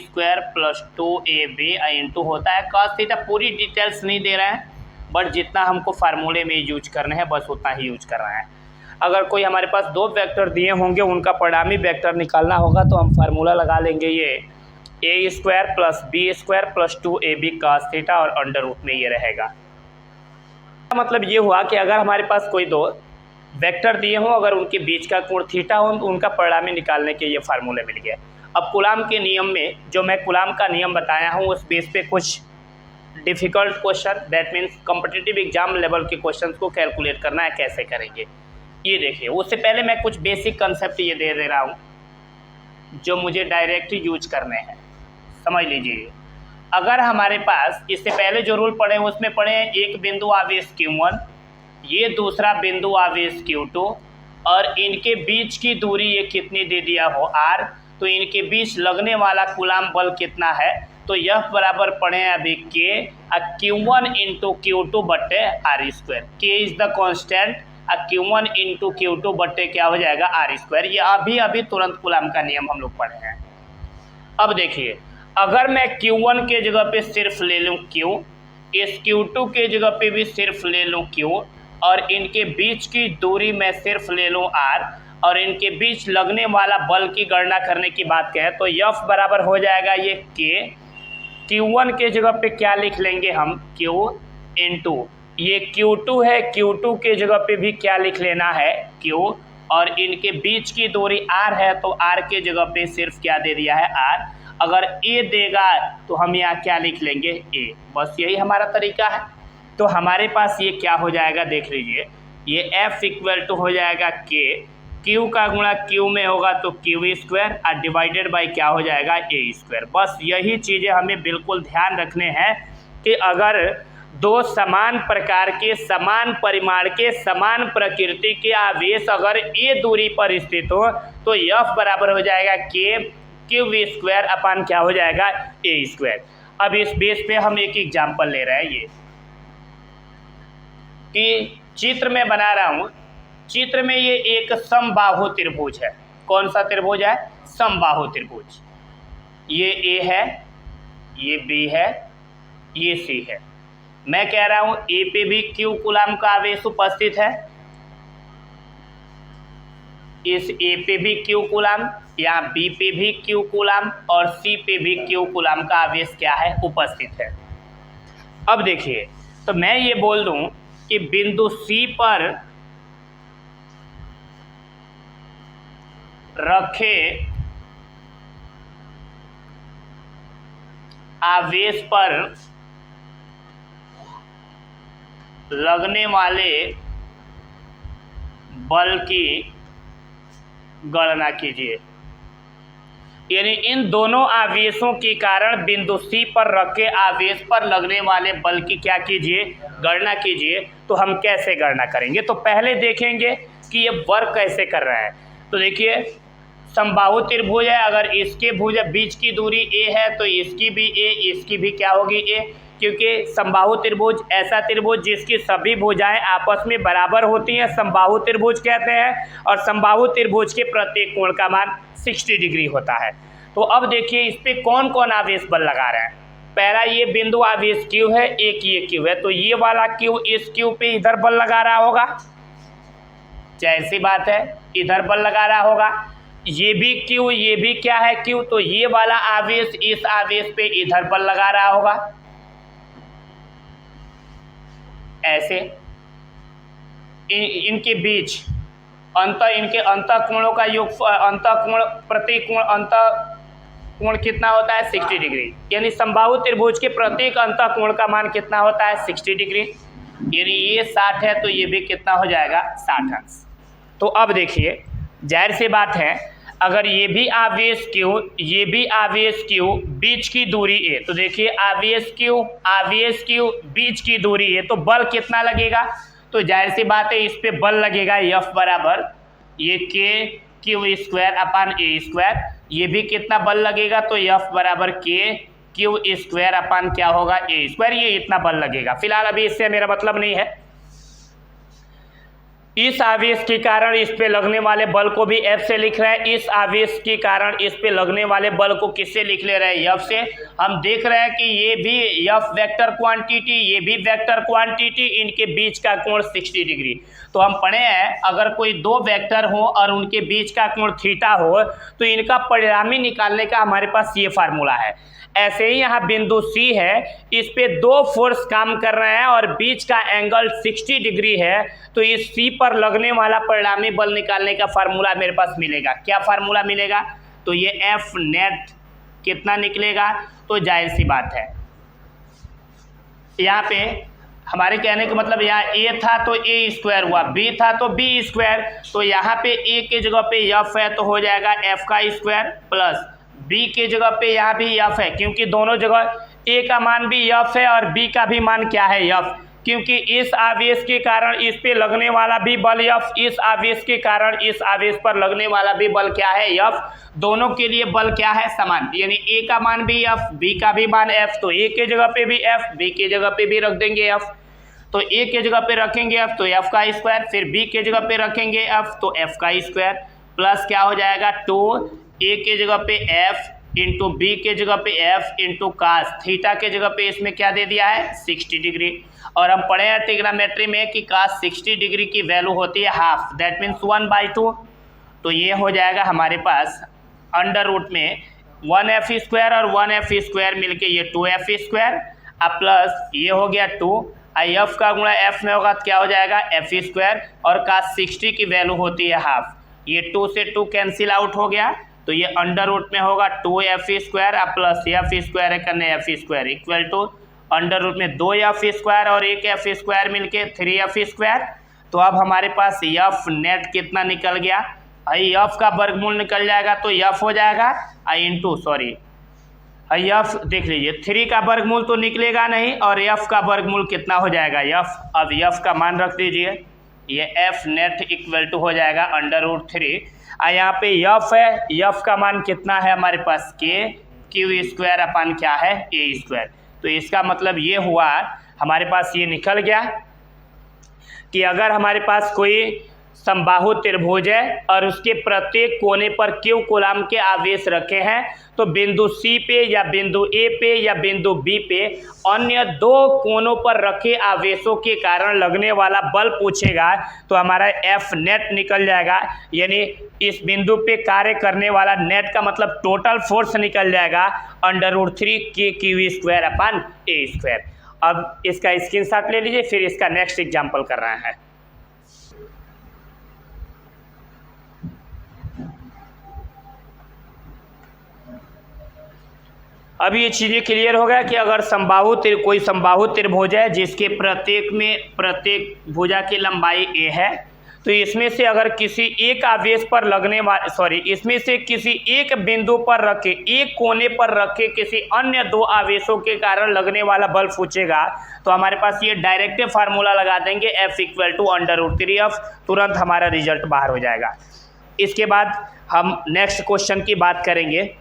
+ 2ab इंटू होता है cos थीटा। पूरी डिटेल्स नहीं दे रहे हैं, बट जितना हमको फार्मूले में यूज करना है बस उतना ही यूज कर रहे हैं। अगर कोई हमारे पास दो वेक्टर दिए होंगे, उनका परिणामी वेक्टर निकालना होगा तो हम फार्मूला लगा लेंगे ये a² + b² + 2ab cos theta और अंडर रूट में ये रहेगा। मतलब ये हुआ कि अगर हमारे पास कोई दो वेक्टर दिए हों, अगर उनके बीच का कोण थीटा हो तो उनका परिणामी निकालने के ये फार्मूले मिल गए। अब कूलाम के नियम में जो मैं कूलाम का नियम बताया हूँ उस बेस पे कुछ difficult question, that means competitive exam level के क्वेश्चन को कैलकुलेट करना है, कैसे करेंगे ये देखिए। उससे पहले मैं कुछ बेसिक कंसेप्ट ये दे रहा हूँ जो मुझे डायरेक्ट यूज करने हैं, समझ लीजिए। अगर हमारे पास इससे पहले जो रूल पढ़े उसमें पढ़े हैं एक बिंदु आवेश Q1, ये दूसरा बिंदु आवेश Q2 और इनके बीच की दूरी ये कितनी दे दिया हो r, तो इनके बीच लगने वाला कूलाम बल कितना है, तो यह बराबर पढ़े हैं अभी K Q1 × Q2 बट्टे r²। K is the constant, Q1 × Q2 बट्टे क्या हो जाएगा r²। ये अभी तुरंत कूलाम का नियम हम लोग पढ़े हैं। अब देखिए अगर मैं Q1 के जगह पे सिर्फ ले लूँ Q, इस Q2 के जगह पे भी सिर्फ ले लूँ Q, और इनके बीच की दूरी मैं सिर्फ ले लूँ r, और इनके बीच लगने वाला बल की गणना करने की बात कहें तो F बराबर हो जाएगा ये K। Q1 के जगह पे क्या लिख लेंगे हम Q इंटू ये Q2 है, Q2 के जगह पे भी क्या लिख लेना है Q, और इनके बीच की दूरी r है तो r के जगह पे सिर्फ क्या दे दिया है r। अगर a देगा तो हम यहाँ क्या लिख लेंगे a, बस यही हमारा तरीका है। तो हमारे पास ये क्या हो जाएगा देख लीजिए, ये f इक्वल टू हो जाएगा k, q का गुणा q में होगा तो q² और डिवाइडेड बाई क्या हो जाएगा a²। बस यही चीज़ें हमें बिल्कुल ध्यान रखने हैं कि अगर दो समान प्रकार के, समान परिमाण के, समान प्रकृति के आवेश अगर a दूरी पर स्थित हो तो F बराबर हो जाएगा k Q² अपान क्या हो जाएगा a²। अब इस बेस पे हम एक एग्जाम्पल ले रहे हैं ये कि चित्र में बना रहा हूँ, चित्र में ये एक समबाहु त्रिभुज है। कौन सा त्रिभुज है? समबाहु त्रिभुज। ये A है, ये B है, ये C है। मैं कह रहा हूँ A पे भी Q कूलाम का आवेश उपस्थित है, इस A पे भी Q कूलाम, यहाँ B पे भी Q कूलाम और C पे भी Q कूलाम का आवेश क्या है उपस्थित है। अब देखिए तो मैं ये बोल दूं कि बिंदु C पर रखे आवेश पर लगने वाले बल की गणना कीजिए। यानी इन दोनों आवेशों के कारण बिंदु C पर रखे आवेश पर लगने वाले बल की क्या कीजिए, गणना कीजिए। तो हम कैसे गणना करेंगे, तो पहले देखेंगे कि ये वर्क कैसे कर रहा है। तो देखिए समबाहु त्रिभुज है, अगर इसके भुज बीच की दूरी a है तो इसकी भी a, इसकी भी क्या होगी a। क्योंकि समबाहु त्रिभुज ऐसा त्रिभुज जिसकी सभी भुजाएं आपस में बराबर होती हैं, समबाहु त्रिभुज कहते हैं। और समबाहु त्रिभुज के प्रत्येक कोण का मान 60 डिग्री होता है। तो अब देखिए इस पे कौन कौन आवेश बल लगा रहे हैं। पहला ये बिंदु आवेश Q है, एक ये Q है, तो ये वाला Q इस Q पे इधर बल लगा रहा होगा, जाहिर सी बात है इधर बल लगा रहा होगा। ये भी Q, ये भी क्या है Q, तो ये वाला आवेश इस आवेश पे इधर बल लगा रहा होगा। ऐसे इनके बीच इनके अंतःकोणों का योग, अंतःकोण प्रत्येक कोण अंतःकोण कितना होता है 60 डिग्री, यानी समबाहु त्रिभुज के प्रत्येक अंतःकोण का मान कितना होता है 60 डिग्री। यानी ये 60 है तो ये भी कितना हो जाएगा 60 अंश। तो अब देखिए जाहिर सी बात है अगर ये भी आवेश Q, ये भी आवेश Q, बीच की दूरी A, तो देखिए आवेश Q बीच की दूरी A, तो बल कितना लगेगा, तो जाहिर सी बात है इस पे बल लगेगा F बराबर ये KQ² अपान A²। ये भी कितना बल लगेगा, तो F बराबर KQ² अपान क्या होगा A², ये इतना बल लगेगा। फिलहाल अभी इससे मेरा मतलब नहीं है। इस आवेश के कारण इस पे लगने वाले बल को भी F से लिख रहे हैं, इस आवेश के कारण इस पे लगने वाले बल को किससे लिख ले रहे हैं, F से। हम देख रहे हैं कि ये भी F वेक्टर क्वांटिटी, ये भी वेक्टर क्वांटिटी, इनके बीच का कोण 60 डिग्री। तो हम पढ़े हैं अगर कोई दो वेक्टर हो और उनके बीच का कोण थीटा हो तो इनका परिणामी निकालने का हमारे पास ये फार्मूला है। ऐसे ही यहाँ बिंदु C है, इस पे दो फोर्स काम कर रहे हैं और बीच का एंगल 60 डिग्री है, तो इस C पर लगने वाला परिणामी बल निकालने का फार्मूला मेरे पास मिलेगा। क्या फार्मूला मिलेगा, तो ये F नेट कितना निकलेगा, तो जाहिर सी बात है यहाँ पे हमारे कहने का मतलब यहाँ A था तो A² हुआ, B था तो B², तो यहाँ पे A के जगह पे F है तो हो जाएगा F² प्लस B के जगह पे यहाँ भी F है, क्योंकि दोनों जगह A का मान भी F है और B का भी मान क्या है F, क्योंकि इस आवेश के कारण इस पे लगने वाला भी बल F, इस आवेश के कारण इस आवेश पर लगने वाला भी बल क्या है F, दोनों के लिए बल क्या है समान, यानी A का मान भी F, B का भी मान F, तो A के जगह पे भी F, B के जगह पे भी रख देंगे F, तो A के जगह पे रखेंगे F तो F², फिर B के जगह पे रखेंगे F तो F² प्लस क्या हो जाएगा 2 A के जगह पे F इंटू B के जगह पे F इंटू कास थीटा के जगह पे इसमें क्या दे दिया है 60 डिग्री। और हम पढ़े हैं ट्रिग्नोमेट्री में कि कास 60 डिग्री की वैल्यू होती है हाफ, दैट मीन्स 1/2। तो ये हो जाएगा हमारे पास अंडर रूट में 1F² और 1F² मिलके ये 2F² अब प्लस ये हो गया 2 F का गुणा F में होगा तो क्या हो जाएगा F² और कास 60 की वैल्यू होती है हाफ, ये 2 से 2 कैंसिल आउट हो गया, तो ये अंडर रूट में होगा 2F² अब प्लस F² है करने F² equal to under root में 2F² और 1F² मिलके 3F²। तो अब हमारे पास F नेट कितना निकल गया, F का वर्गमूल निकल जाएगा तो F हो जाएगा F देख लीजिए 3 का वर्गमूल तो निकलेगा नहीं और F का वर्गमूल कितना हो जाएगा F, अब F का मान रख दीजिए, ये F नेट इक्वल टू हो जाएगा अंडर रूट 3। यहाँ पे F है, F का मान कितना है हमारे पास KQ² अपान क्या है A²। तो इसका मतलब ये हुआ हमारे पास ये निकल गया कि अगर हमारे पास कोई समबाहु त्रिभुज है और उसके प्रत्येक कोने पर Q कूलाम के आवेश रखे हैं तो बिंदु C पे या बिंदु A पे या बिंदु B पे अन्य दो कोनों पर रखे आवेशों के कारण लगने वाला बल पूछेगा तो हमारा F नेट निकल जाएगा, यानी इस बिंदु पे कार्य करने वाला नेट का मतलब टोटल फोर्स निकल जाएगा अंडर रूट 3 KQ² अपान A²। अब इसका स्क्रीनशॉट ले लीजिए, फिर इसका नेक्स्ट एग्जाम्पल कर रहे हैं। अब ये चीज़ें क्लियर हो गया कि अगर कोई समबाहु त्रिभुज है जिसके प्रत्येक भुजा की लंबाई a है, तो इसमें से अगर किसी एक आवेश पर लगने वाले इसमें से किसी एक बिंदु पर रखे एक कोने पर रखे किसी अन्य दो आवेशों के कारण लगने वाला बल पूछेगा तो हमारे पास ये डायरेक्ट फार्मूला लगा देंगे F equal to under root 3F, तुरंत हमारा रिजल्ट बाहर हो जाएगा। इसके बाद हम नेक्स्ट क्वेश्चन की बात करेंगे।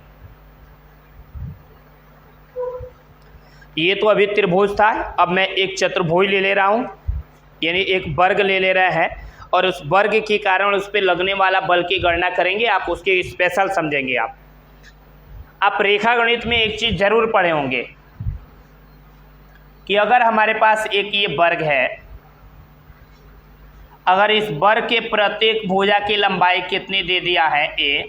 ये तो अभी त्रिभुज था, अब मैं एक चतुर्भुज ले रहा हूँ, यानी एक वर्ग ले रहा है, और उस वर्ग के कारण उस पर लगने वाला बल की गणना करेंगे। आप उसके स्पेशल समझेंगे। आप रेखा गणित में एक चीज़ जरूर पढ़े होंगे कि अगर हमारे पास एक ये वर्ग है, अगर इस वर्ग के प्रत्येक भुजा की लंबाई कितनी दे दिया है a,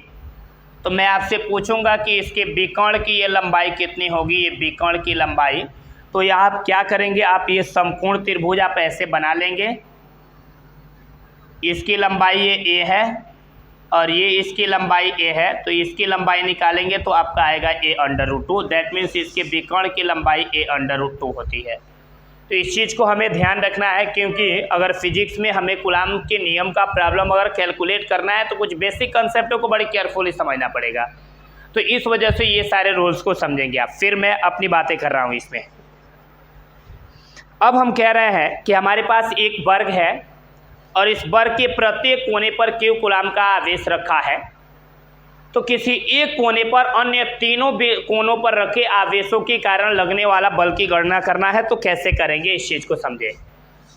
तो मैं आपसे पूछूंगा कि इसके विकर्ण की ये लंबाई कितनी होगी, ये विकर्ण की लंबाई। तो यहाँ आप क्या करेंगे, आप ये समकोण त्रिभुज आप ऐसे बना लेंगे। इसकी लंबाई ये a है और ये इसकी लंबाई a है, तो इसकी लंबाई निकालेंगे तो आपका आएगा a√2। दैट मीन्स इसके विकर्ण की लंबाई a√2 होती है। तो इस चीज़ को हमें ध्यान रखना है, क्योंकि अगर फिजिक्स में हमें कूलॉम के नियम का प्रॉब्लम अगर कैलकुलेट करना है तो कुछ बेसिक कंसेप्टों को बड़ी केयरफुली समझना पड़ेगा। तो इस वजह से ये सारे रूल्स को समझेंगे आप। फिर मैं अपनी बातें कर रहा हूँ इसमें। अब हम कह रहे हैं कि हमारे पास एक वर्ग है और इस वर्ग के प्रत्येक कोने पर Q कूलॉम का आवेश रखा है। तो किसी एक कोने पर अन्य तीनों कोनों पर रखे आवेशों के कारण लगने वाला बल की गणना करना है। तो कैसे करेंगे, इस चीज़ को समझे।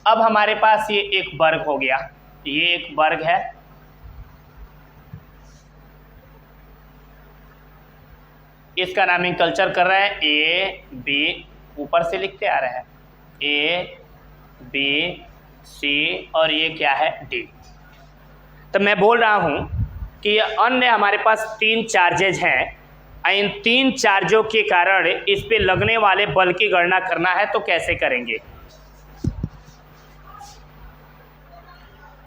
अब हमारे पास ये एक वर्ग हो गया, ये एक वर्ग है, इसका नाम कल्चर कर रहा है ए बी, ऊपर से लिखते आ रहा है ए बी सी, और ये क्या है डी। तो मैं बोल रहा हूँ कि अन्य हमारे पास 3 चार्जेज हैं। इन 3 चार्जों के कारण इस पे लगने वाले बल की गणना करना है। तो कैसे करेंगे,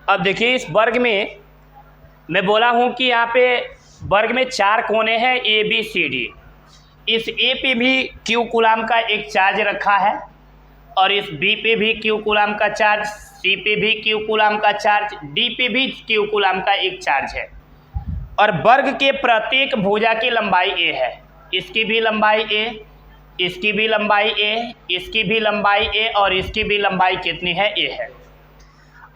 अब देखिए इस वर्ग में मैं बोला हूँ कि यहाँ पे वर्ग में 4 कोने हैं ए बी सी डी। इस ए पे भी Q कूलॉम का एक चार्ज रखा है और इस बी पे भी Q कूलॉम का चार्ज, सी पे भी Q कूलॉम का चार्ज, डी पे भी Q कूलॉम का एक चार्ज है। और वर्ग के प्रत्येक भुजा की लंबाई a है। इसकी भी लंबाई a, इसकी भी लंबाई a, इसकी भी लंबाई a और इसकी भी लंबाई कितनी है, a है।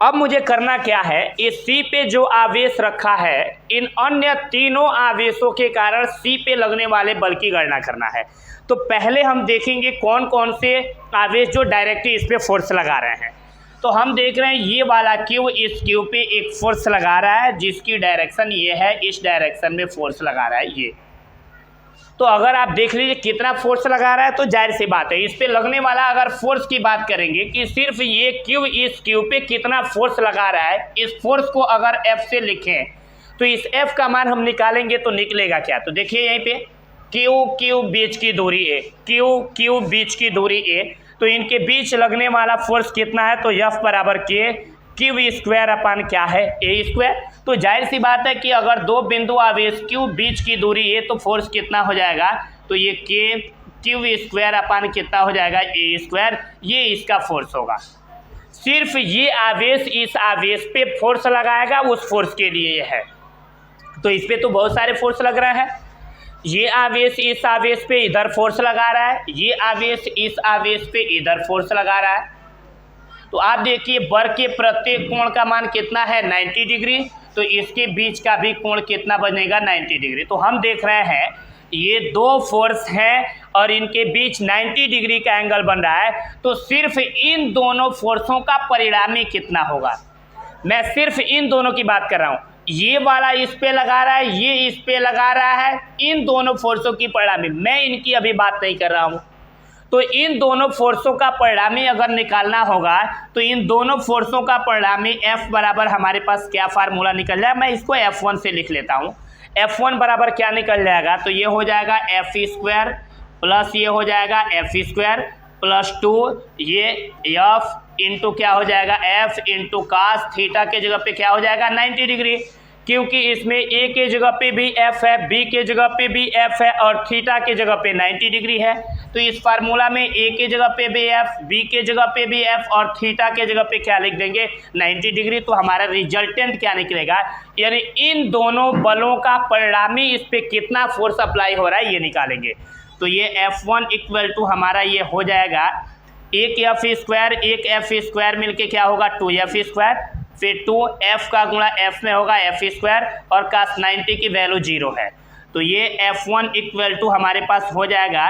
अब मुझे करना क्या है, इस C पे जो आवेश रखा है इन अन्य तीनों आवेशों के कारण C पे लगने वाले बल की गणना करना है। तो पहले हम देखेंगे कौन कौन से आवेश जो डायरेक्टली इस पे फोर्स लगा रहे हैं। तो हम देख रहे हैं ये वाला Q इस Q पे एक फोर्स लगा रहा है, जिसकी डायरेक्शन ये है, इस डायरेक्शन में फोर्स लगा रहा है ये। तो अगर आप देख लीजिए कितना फोर्स लगा रहा है, तो जाहिर सी बात है इस पे लगने वाला, अगर फोर्स की बात करेंगे कि सिर्फ ये Q इस Q पे कितना फोर्स लगा रहा है, इस फोर्स को अगर F से लिखें तो इस F का मान हम निकालेंगे तो निकलेगा क्या। तो देखिए यहीं पे Q बीच की दूरी a, Q बीच की दूरी a, तो इनके बीच लगने वाला फोर्स कितना है, तो F बराबर Q² अपान क्या है, a²। तो जाहिर सी बात है कि अगर 2 बिंदु आवेश Q बीच की दूरी है तो फोर्स कितना हो जाएगा, तो ये Q² अपान कितना हो जाएगा, a²। ये इसका फोर्स होगा। सिर्फ ये आवेश इस आवेश पे फोर्स लगाएगा, उस फोर्स के लिए है। तो इस पे तो बहुत सारे फोर्स लग रहे हैं। ये आवेश इस आवेश पे इधर फोर्स लगा रहा है, ये आवेश इस आवेश पे इधर फोर्स लगा रहा है। तो आप देखिए वर्ग के प्रत्येक कोण का मान कितना है, 90 डिग्री। तो इसके बीच का भी कोण कितना बनेगा, 90 डिग्री। तो हम देख रहे हैं ये 2 फोर्स हैं और इनके बीच 90 डिग्री का एंगल बन रहा है। तो सिर्फ इन दोनों फोर्सों का परिणामी कितना होगा, मैं सिर्फ इन दोनों की बात कर रहा हूँ। ये वाला इस पे लगा रहा है, ये इस पे लगा रहा है, इन दोनों फोर्सों की परिणामी, मैं इनकी अभी बात नहीं कर रहा हूँ। तो इन दोनों फोर्सों का परिणामी अगर निकालना होगा तो इन दोनों फोर्सों का परिणामी F बराबर हमारे पास क्या फार्मूला निकल जाए, मैं इसको F1 से लिख लेता हूँ। F1 बराबर क्या निकल जाएगा, तो ये हो जाएगा F² प्लस ये हो जाएगा F² प्लस 2, ये F इंटू क्या हो जाएगा, F इंटू कास थीटा के जगह पे क्या हो जाएगा, 90 डिग्री। क्योंकि इसमें A के जगह पे भी F है, B के जगह पे भी F है और थीटा के जगह पे 90 डिग्री है। तो इस फार्मूला में A के जगह पे भी F, B के जगह पे भी F और थीटा के जगह पे क्या लिख देंगे, 90 डिग्री। तो हमारा रिजल्टेंट क्या निकलेगा, यानी इन दोनों बलों का परिणामी इस पे कितना फोर्स अप्लाई हो रहा है ये निकालेंगे। तो ये F1 इक्वल टू हमारा ये हो जाएगा, एक F² मिलके क्या होगा, 2F², फिर 2F का गुणा F में होगा F² और cos 90 की वैल्यू 0 है। तो ये F1 इक्वल टू हमारे पास हो जाएगा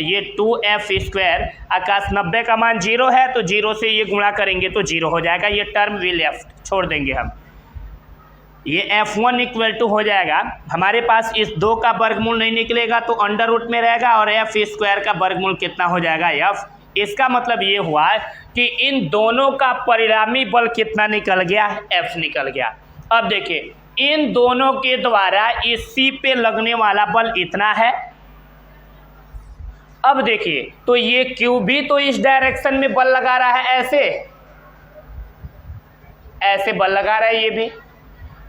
ये 2f²। आकाश 90 का मान 0 है तो 0 से ये गुणा करेंगे तो 0 हो जाएगा, ये टर्म भी लेफ्ट छोड़ देंगे हम। ये F1 इक्वल टू हो जाएगा, हमारे पास इस 2 का वर्गमूल नहीं निकलेगा तो अंडर रूट में रहेगा, और f² का वर्गमूल कितना हो जाएगा f। इसका मतलब ये हुआ कि इन दोनों का परिणामी बल कितना निकल गया, f निकल गया। अब देखिए इन दोनों के द्वारा इस C पे लगने वाला बल इतना है। अब देखिए तो ये Q भी तो इस डायरेक्शन में बल लगा रहा है, ऐसे बल लगा रहा है ये भी,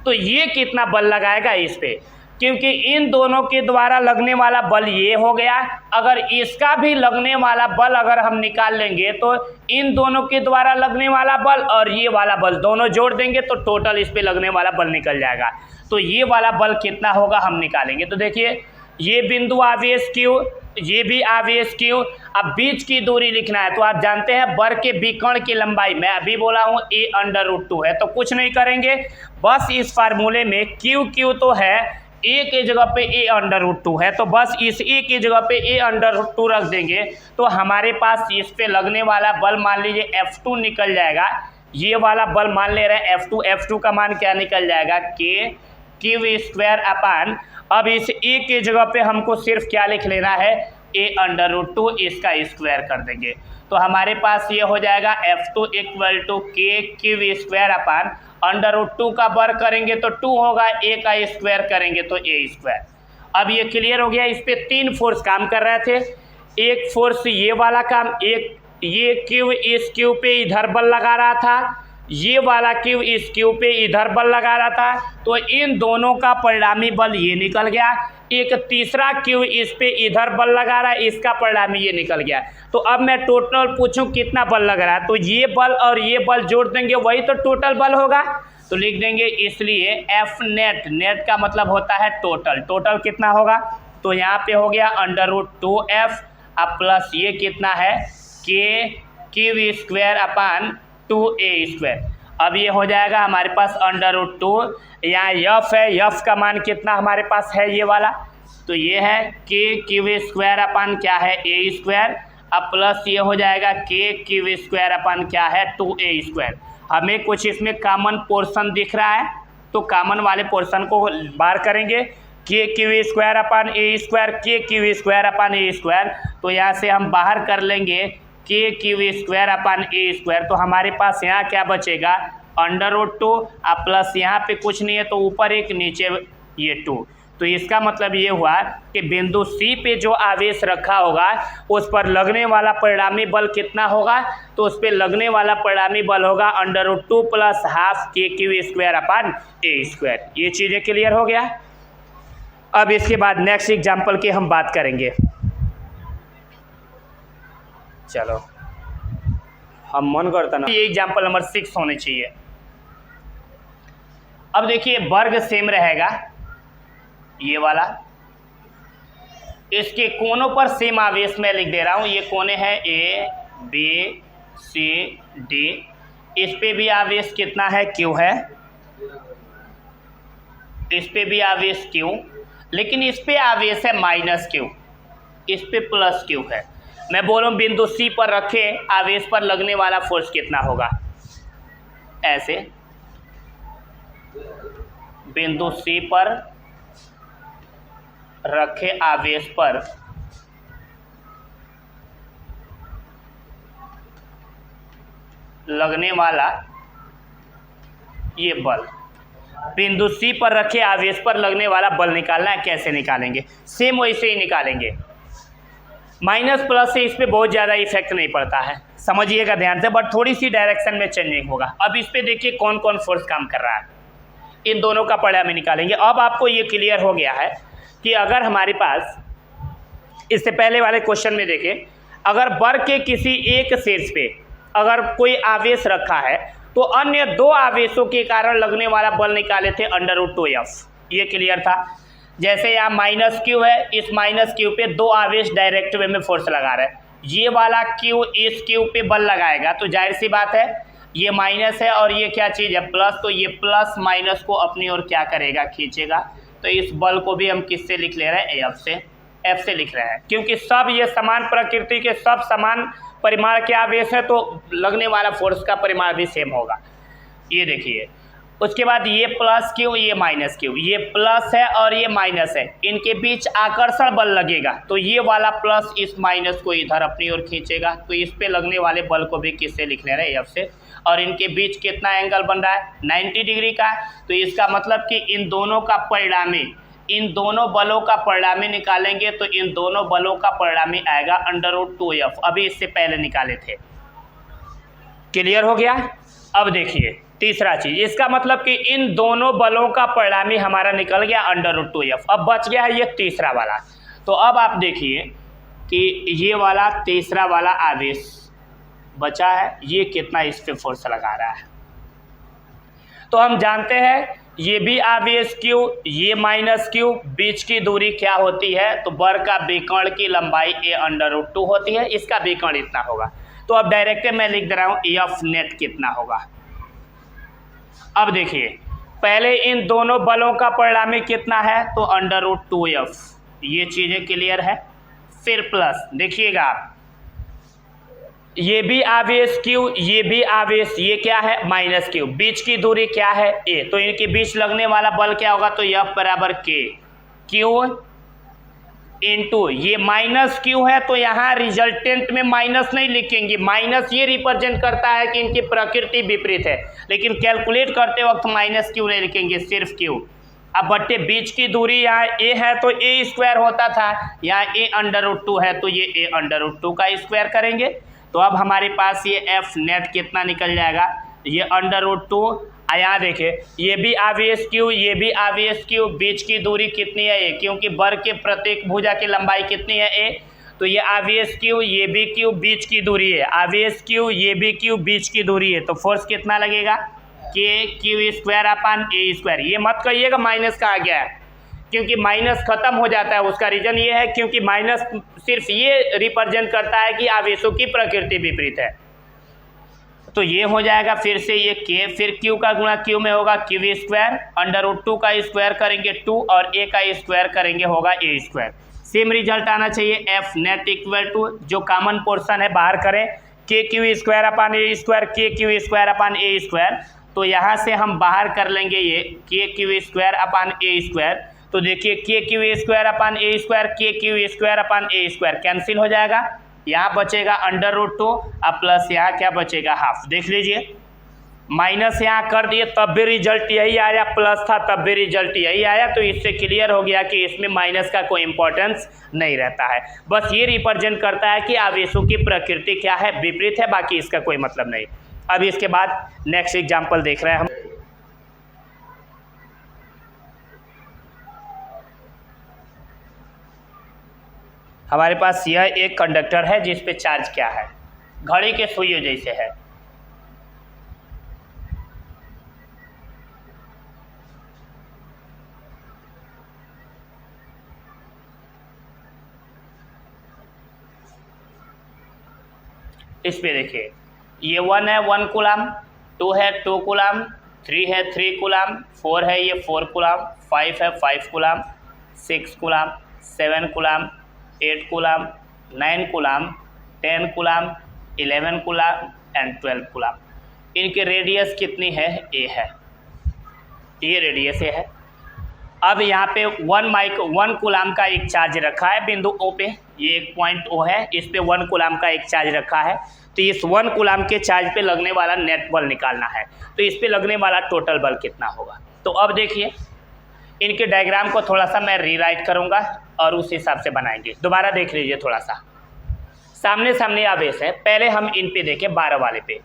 तो ये कितना बल लगाएगा इस पे, क्योंकि इन दोनों के द्वारा लगने वाला बल ये हो गया। अगर इसका भी लगने वाला बल अगर हम निकाल लेंगे तो इन दोनों के द्वारा लगने वाला बल और ये वाला बल दोनों जोड़ देंगे तो टोटल इस पे लगने वाला बल निकल जाएगा। तो ये वाला बल कितना होगा हम निकालेंगे। तो देखिए ये बिंदु आवेश Q, ये भी आवेश Q। अब बीच की दूरी लिखना है तो आप जानते हैं वर्ग के विकर्ण की लंबाई, मैं अभी बोला हूँ a√2 है, तो कुछ नहीं करेंगे, बस इस फार्मूले में Q तो है, a के जगह पे a√2 है, तो बस इस a की जगह पे a√2 रख देंगे तो हमारे पास इस पे लगने वाला बल मान लीजिए F2 निकल जाएगा। ये वाला बल मान ले रहे हैं F2 का मान क्या निकल जाएगा, Q²। अब इस a के जगह पे हमको सिर्फ क्या लिख लेना है, a√2, इसका स्क्वायर कर देंगे तो हमारे पास ये हो जाएगा F2 इक्वल टू Q²। का वर्ग करेंगे तो 2 होगा, a का स्क्वायर करेंगे तो a²। अब ये क्लियर हो गया। इस पे 3 फोर्स काम कर रहे थे। एक फोर्स ये वाला काम, एक ये Q इस Q पे इधर बल लगा रहा था, ये वाला Q इस Q पे इधर बल लगा रहा था, तो इन दोनों का परिणामी बल ये निकल गया। एक तीसरा Q इस पे इधर बल लगा रहा है, इसका परिणामी ये निकल गया। तो अब मैं टोटल पूछूं कितना बल लग रहा है, तो ये बल और ये बल जोड़ देंगे वही तो टोटल बल होगा, तो लिख देंगे इसलिए F नेट का मतलब होता है टोटल कितना होगा, तो यहाँ पे हो गया √2f अब प्लस ये कितना है Q²/2a²। अब ये हो जाएगा हमारे पास √2, यहाँ f है, f का मान कितना हमारे पास है ये वाला, तो ये है Q² क्या है a²। अब प्लस ये हो जाएगा Q² क्या है 2a²। हमें कुछ इसमें कॉमन पोर्शन दिख रहा है तो कॉमन वाले पोर्शन को बाहर करेंगे, Q² तो यहाँ से हम बाहर कर लेंगे Q² तो हमारे पास यहाँ क्या बचेगा √2 अब प्लस यहाँ पे कुछ नहीं है तो ऊपर एक नीचे ये 2। तो इसका मतलब ये हुआ कि बिंदु C पे जो आवेश रखा होगा उस पर लगने वाला परिणामी बल कितना होगा, तो उस पर लगने वाला परिणामी बल होगा √2 + ½ Q² ये चीज़ें क्लियर हो गया। अब इसके बाद नेक्स्ट एग्जाम्पल की हम बात करेंगे। चलो हम मन करता ना ये एग्जाम्पल नंबर 6 होने चाहिए। अब देखिए वर्ग सेम रहेगा ये वाला, इसके कोनों पर सेम आवेश मैं लिख दे रहा हूँ, ये कोने हैं A B C D, इस पे भी आवेश कितना है Q है, इस पे भी आवेश Q, लेकिन इस पे आवेश है -Q, इस पे +Q है। मैं बोल रहा हूँ बिंदु C पर रखे आवेश पर लगने वाला फोर्स कितना होगा, ऐसे बिंदु C पर रखे आवेश पर लगने वाला ये बल, बिंदु C पर रखे आवेश पर लगने वाला बल निकालना है। कैसे निकालेंगे, सेम वैसे ही निकालेंगे। माइनस प्लस से इस पर बहुत ज़्यादा इफेक्ट नहीं पड़ता है, समझिएगा ध्यान से, बट थोड़ी सी डायरेक्शन में चेंजिंग होगा। अब इस पे देखिए कौन कौन फोर्स काम कर रहा है, इन दोनों का परिणामी निकालेंगे। अब आपको ये क्लियर हो गया है कि अगर हमारे पास इससे पहले वाले क्वेश्चन में देखें, अगर वर्ग के किसी एक शीर्ष पे अगर कोई आवेश रखा है तो अन्य 2 आवेशों के कारण लगने वाला बल निकाले थे √2f, ये क्लियर था। जैसे यहाँ -Q है, इस -Q पे 2 आवेश डायरेक्ट वे में फोर्स लगा रहे हैं, ये वाला Q इस Q पे बल लगाएगा तो जाहिर सी बात है ये माइनस है और ये क्या चीज़ है प्लस, तो ये प्लस माइनस को अपनी ओर क्या करेगा खींचेगा। तो इस बल को भी हम किससे लिख ले रहे हैं, F से। F से लिख रहे हैं, क्योंकि सब ये समान प्रकृति के सब समान परिमाण के आवेश है, तो लगने वाला फोर्स का परिमाण भी सेम होगा। ये देखिए, उसके बाद ये प्लस क्यू, ये माइनस क्यू, ये प्लस है और ये माइनस है, इनके बीच आकर्षण बल लगेगा, तो ये वाला प्लस इस माइनस को इधर अपनी ओर खींचेगा, तो इस पे लगने वाले बल को भी किससे लिख ले रहे हैं, F से। और इनके बीच कितना एंगल बन रहा है, 90 डिग्री का। तो इसका मतलब कि इन दोनों का परिणामी, इन दोनों बलों का परिणामी निकालेंगे तो इन दोनों बलों का परिणामी आएगा √2F। अभी इससे पहले निकाले थे। क्लियर हो गया। अब देखिए तीसरा चीज, इसका मतलब कि इन दोनों बलों का परिणामी हमारा निकल गया √2F। अब बच गया है ये तीसरा वाला। तो अब आप देखिए कि ये वाला तीसरा वाला आवेश बचा है, ये कितना इस पे फोर्स लगा रहा है। तो हम जानते हैं ये भी आवेश Q, ये माइनस Q, बीच की दूरी क्या होती है, तो बर का विकर्ण की लंबाई A√2 होती है, इसका विकर्ण इतना होगा। तो अब डायरेक्ट मैं लिख दे रहा हूँ F नेट कितना होगा। अब देखिए पहले इन दोनों बलों का परिणामी कितना है, तो √2F, ये चीज़ें क्लियर है। फिर प्लस देखिएगा आप, ये भी आवेश Q, ये भी आवेश, ये क्या है माइनस Q, बीच की दूरी क्या है A, तो इनके बीच लगने वाला बल क्या होगा, तो F बराबर K, Q इंटू ये माइनस Q है, तो यहाँ रिजल्टेंट में माइनस नहीं लिखेंगे, माइनस ये रिप्रेजेंट करता है कि इनकी प्रकृति विपरीत है, लेकिन कैलकुलेट करते वक्त माइनस Q नहीं लिखेंगे, सिर्फ Q। अब बट्टे बीच की दूरी यहाँ A है तो A² होता था, यहाँ A√2 है तो ये A√2 का स्क्वायर करेंगे। तो अब हमारे पास ये F नेट कितना निकल जाएगा, ये √2। यहाँ देखिए ये भी आवेश Q, ये भी आवेश Q, बीच की दूरी कितनी है A, क्योंकि बर के प्रत्येक भुजा की लंबाई कितनी है A, तो ये आवेश Q, ये भी Q, बीच की दूरी है, आवेश Q, ये भी Q, बीच की दूरी है, तो फोर्स कितना लगेगा, K(Q²/A²। ये मत कहिएगा माइनस का आ गया है, क्योंकि माइनस खत्म हो जाता है, उसका रीजन ये है क्योंकि माइनस सिर्फ ये रिप्रेजेंट करता है कि आवेशों की प्रकृति विपरीत है। तो ये हो जाएगा फिर से ये K, फिर Q का गुणा Q में होगा Q² √2 का स्क्वायर करेंगे 2 और A का स्क्वायर करेंगे होगा A²। सेम रिजल्ट आना चाहिए। F नेट इक्वल टू जो कॉमन पोर्शन है बाहर करें, KQ²/A², KQ²/A²। तो यहाँ से हम बाहर कर लेंगे ये KQ²/A²। तो देखिए KQ²/A², KQ²/A² कैंसिल हो जाएगा, यहाँ बचेगा √2 और प्लस यहाँ क्या बचेगा, हाफ। देख लीजिए माइनस यहाँ कर दिए तब भी रिजल्ट यही आया, प्लस था तब भी रिजल्ट यही आया। तो इससे क्लियर हो गया कि इसमें माइनस का कोई इंपॉर्टेंस नहीं रहता है, बस ये रिप्रेजेंट करता है कि आवेशों की प्रकृति क्या है, विपरीत है, बाकी इसका कोई मतलब नहीं। अब इसके बाद नेक्स्ट एग्जाम्पल देख रहे हैं हम। हमारे पास यह एक कंडक्टर है जिस पे चार्ज क्या है, घड़ी के सुइयों जैसे है। इस पे देखिए ये 1 है 1 कूलम, 2 है 2 कूलम, 3 है 3 कूलम, 4 है ये 4 कूलम, 5 है 5 coulomb, 6 coulomb, 7 coulomb, 8 coulomb, 9 coulomb, 10 coulomb, 11 coulomb and 12 coulomb. इनकी रेडियस कितनी है, A है, ये रेडियस A है। अब यहाँ पे 1 कूलम का एक चार्ज रखा है बिंदु O पे, ये एक पॉइंट O है, इस पे 1 कूलम का एक चार्ज रखा है। तो इस 1 कूलम के चार्ज पे लगने वाला नेट बल निकालना है, तो इस पे लगने वाला टोटल बल कितना होगा। तो अब देखिए इनके डायग्राम को थोड़ा सा मैं रीराइट करूँगा और उस हिसाब से बनाएंगे। दोबारा देख लीजिए, थोड़ा सा सामने सामने आवेश है। पहले हम इन पे देखें 12 वाले पे,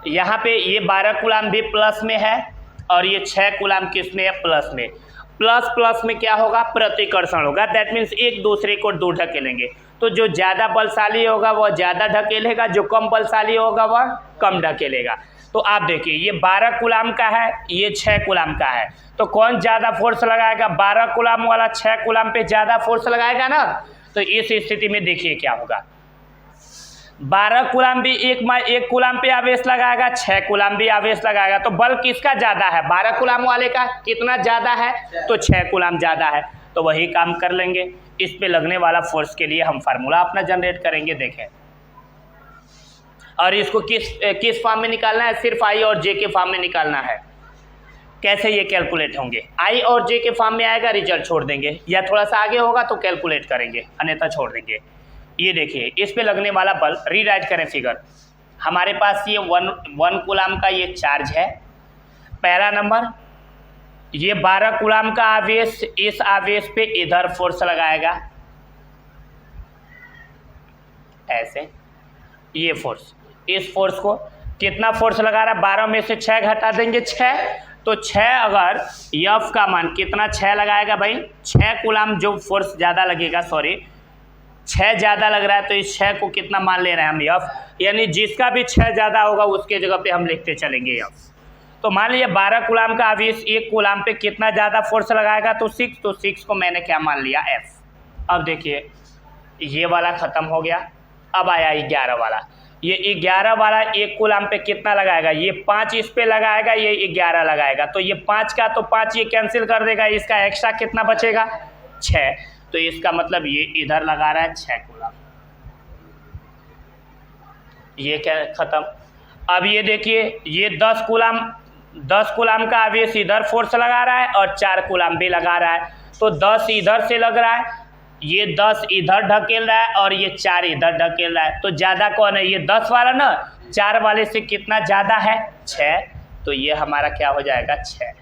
यहाँ पे ये 12 कूलम भी प्लस में है और ये 6 कूलम किस में है, प्लस में। प्लस प्लस में क्या होगा, प्रतिकर्षण होगा, दैट मीन्स एक दूसरे को दूर ढकेलेंगे। तो जो ज़्यादा बलशाली होगा वह ज़्यादा ढकेलेगा, जो कम बलशाली होगा वह कम ढकेलेगा। तो आप देखिए ये 12 कूलम का है, ये 6 कूलम का है, तो कौन ज़्यादा फोर्स लगाएगा, 12 कूलम वाला 6 कूलम पे ज़्यादा फोर्स लगाएगा ना। तो इस स्थिति में देखिए क्या होगा, 12 कूलम भी एक कूलम पे आवेश लगाएगा, 6 कूलम भी आवेश लगाएगा। तो बल किसका ज़्यादा है, 12 कूलम वाले का कितना ज़्यादा है, तो 6 कूलम ज़्यादा है। तो वही काम कर लेंगे। इस पे लगने वाला फोर्स के लिए हम फार्मूला अपना जनरेट करेंगे, देखें। और इसको किस फॉर्म में निकालना है? सिर्फ आई और जे के फॉर्म में निकालना है। कैसे ये कैलकुलेट होंगे? आई और जे के फॉर्म में आएगा, रिजल्ट छोड़ देंगे, या थोड़ा सा आगे होगा तो कैलकुलेट करेंगे, अन्यथा छोड़ देंगे। ये देखिए, इस पे लगने वाला बल, रीराइट करें फिगर। हमारे पास ये वन कूलाम का ये चार्ज है, पहला नंबर। ये 12 कूलाम का आवेश, इस आवेश पे इधर फोर्स लगाएगा, ऐसे, ये फोर्स, इस फोर्स को कितना फोर्स लगा रहा है? 12 में से 6 घटा देंगे, 6, तो 6 अगर एफ का मान कितना 6 लगाएगा भाई, 6 कूलाम जो फोर्स ज़्यादा लगेगा, सॉरी 6 ज़्यादा लग रहा है, तो इस 6 को कितना मान ले रहे हैं हम एफ, यानी जिसका भी 6 ज़्यादा होगा उसके जगह पे हम लिखते चलेंगे एफ। तो मान लीजिए 12 कूलाम का आवेश 1 कूलाम पे कितना ज़्यादा फोर्स लगाएगा, तो 6, तो 6 को मैंने क्या मान लिया? एफ। अब देखिए, ये वाला ख़त्म हो गया, अब आया 11 वाला। ये 11 वाला 1 कूलाम पे कितना लगाएगा? ये 5 इस पे लगाएगा, ये 11 लगाएगा, तो ये 5 का तो 5 ये कैंसिल कर देगा, इसका एक्स्ट्रा कितना बचेगा? 6। तो इसका मतलब ये इधर लगा रहा है 6 कूलाम, ये क्या ख़त्म। अब ये देखिए, ये 10 कूलाम का आवेश इधर फोर्स लगा रहा है और 4 कूलाम भी लगा रहा है, तो 10 इधर से लग रहा है, ये 10 इधर ढकेल रहा है और ये 4 इधर ढकेल रहा है, तो ज़्यादा कौन है? ये 10 वाला ना, 4 वाले से कितना ज़्यादा है? 6, तो ये हमारा क्या हो जाएगा? 6।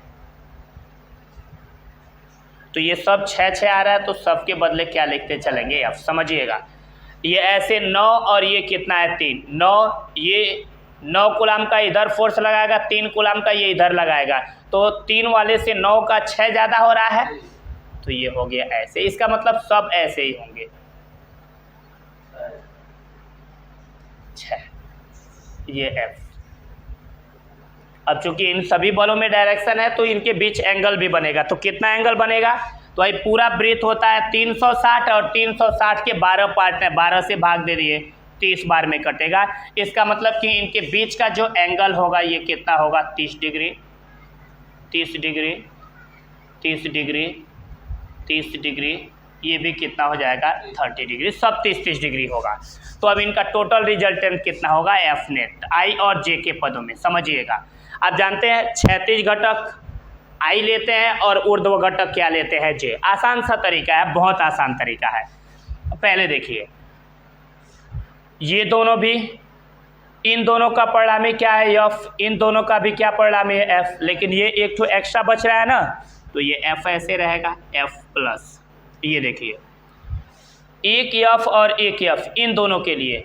तो ये सब 6 आ रहा है, तो सब के बदले क्या लिखते चलेंगे आप समझिएगा। ये ऐसे 9 और ये कितना है? 3, 9, ये 9 कूलाम का इधर फोर्स लगाएगा, 3 कूलाम का ये इधर लगाएगा, तो 3 वाले से 9 का 6 ज़्यादा हो रहा है, तो ये हो गया ऐसे। इसका मतलब सब ऐसे ही होंगे, 6, ये एफ। अब चूंकि इन सभी बलों में डायरेक्शन है, तो इनके बीच एंगल भी बनेगा, तो कितना एंगल बनेगा? तो भाई पूरा ब्रेथ होता है 360, और 360 के 12 पार्ट है, 12 से भाग दे दिए, 30 बार में कटेगा। इसका मतलब कि इनके बीच का जो एंगल होगा ये कितना होगा? 30 डिग्री, 30 डिग्री, 30 डिग्री, 30 डिग्री, ये भी कितना हो जाएगा? 30 डिग्री, सब 30-30 डिग्री होगा। तो अब इनका टोटल रिजल्टेंट कितना होगा? एफ नेट, आई और जे के पदों में, समझिएगा। आप जानते हैं क्षैतिज घटक आई लेते हैं और ऊर्ध्व घटक क्या लेते हैं? जे। आसान सा तरीका है, बहुत आसान तरीका है। पहले देखिए, ये दोनों भी, इन दोनों का परिणामी क्या है? एफ। इन दोनों का भी क्या परिणामी है? एफ। लेकिन ये एक तो एक्स्ट्रा बच रहा है ना, तो ये एफ ऐसे रहेगा, एफ प्लस, ये देखिए, एक एफ और एक एफ, इन दोनों के लिए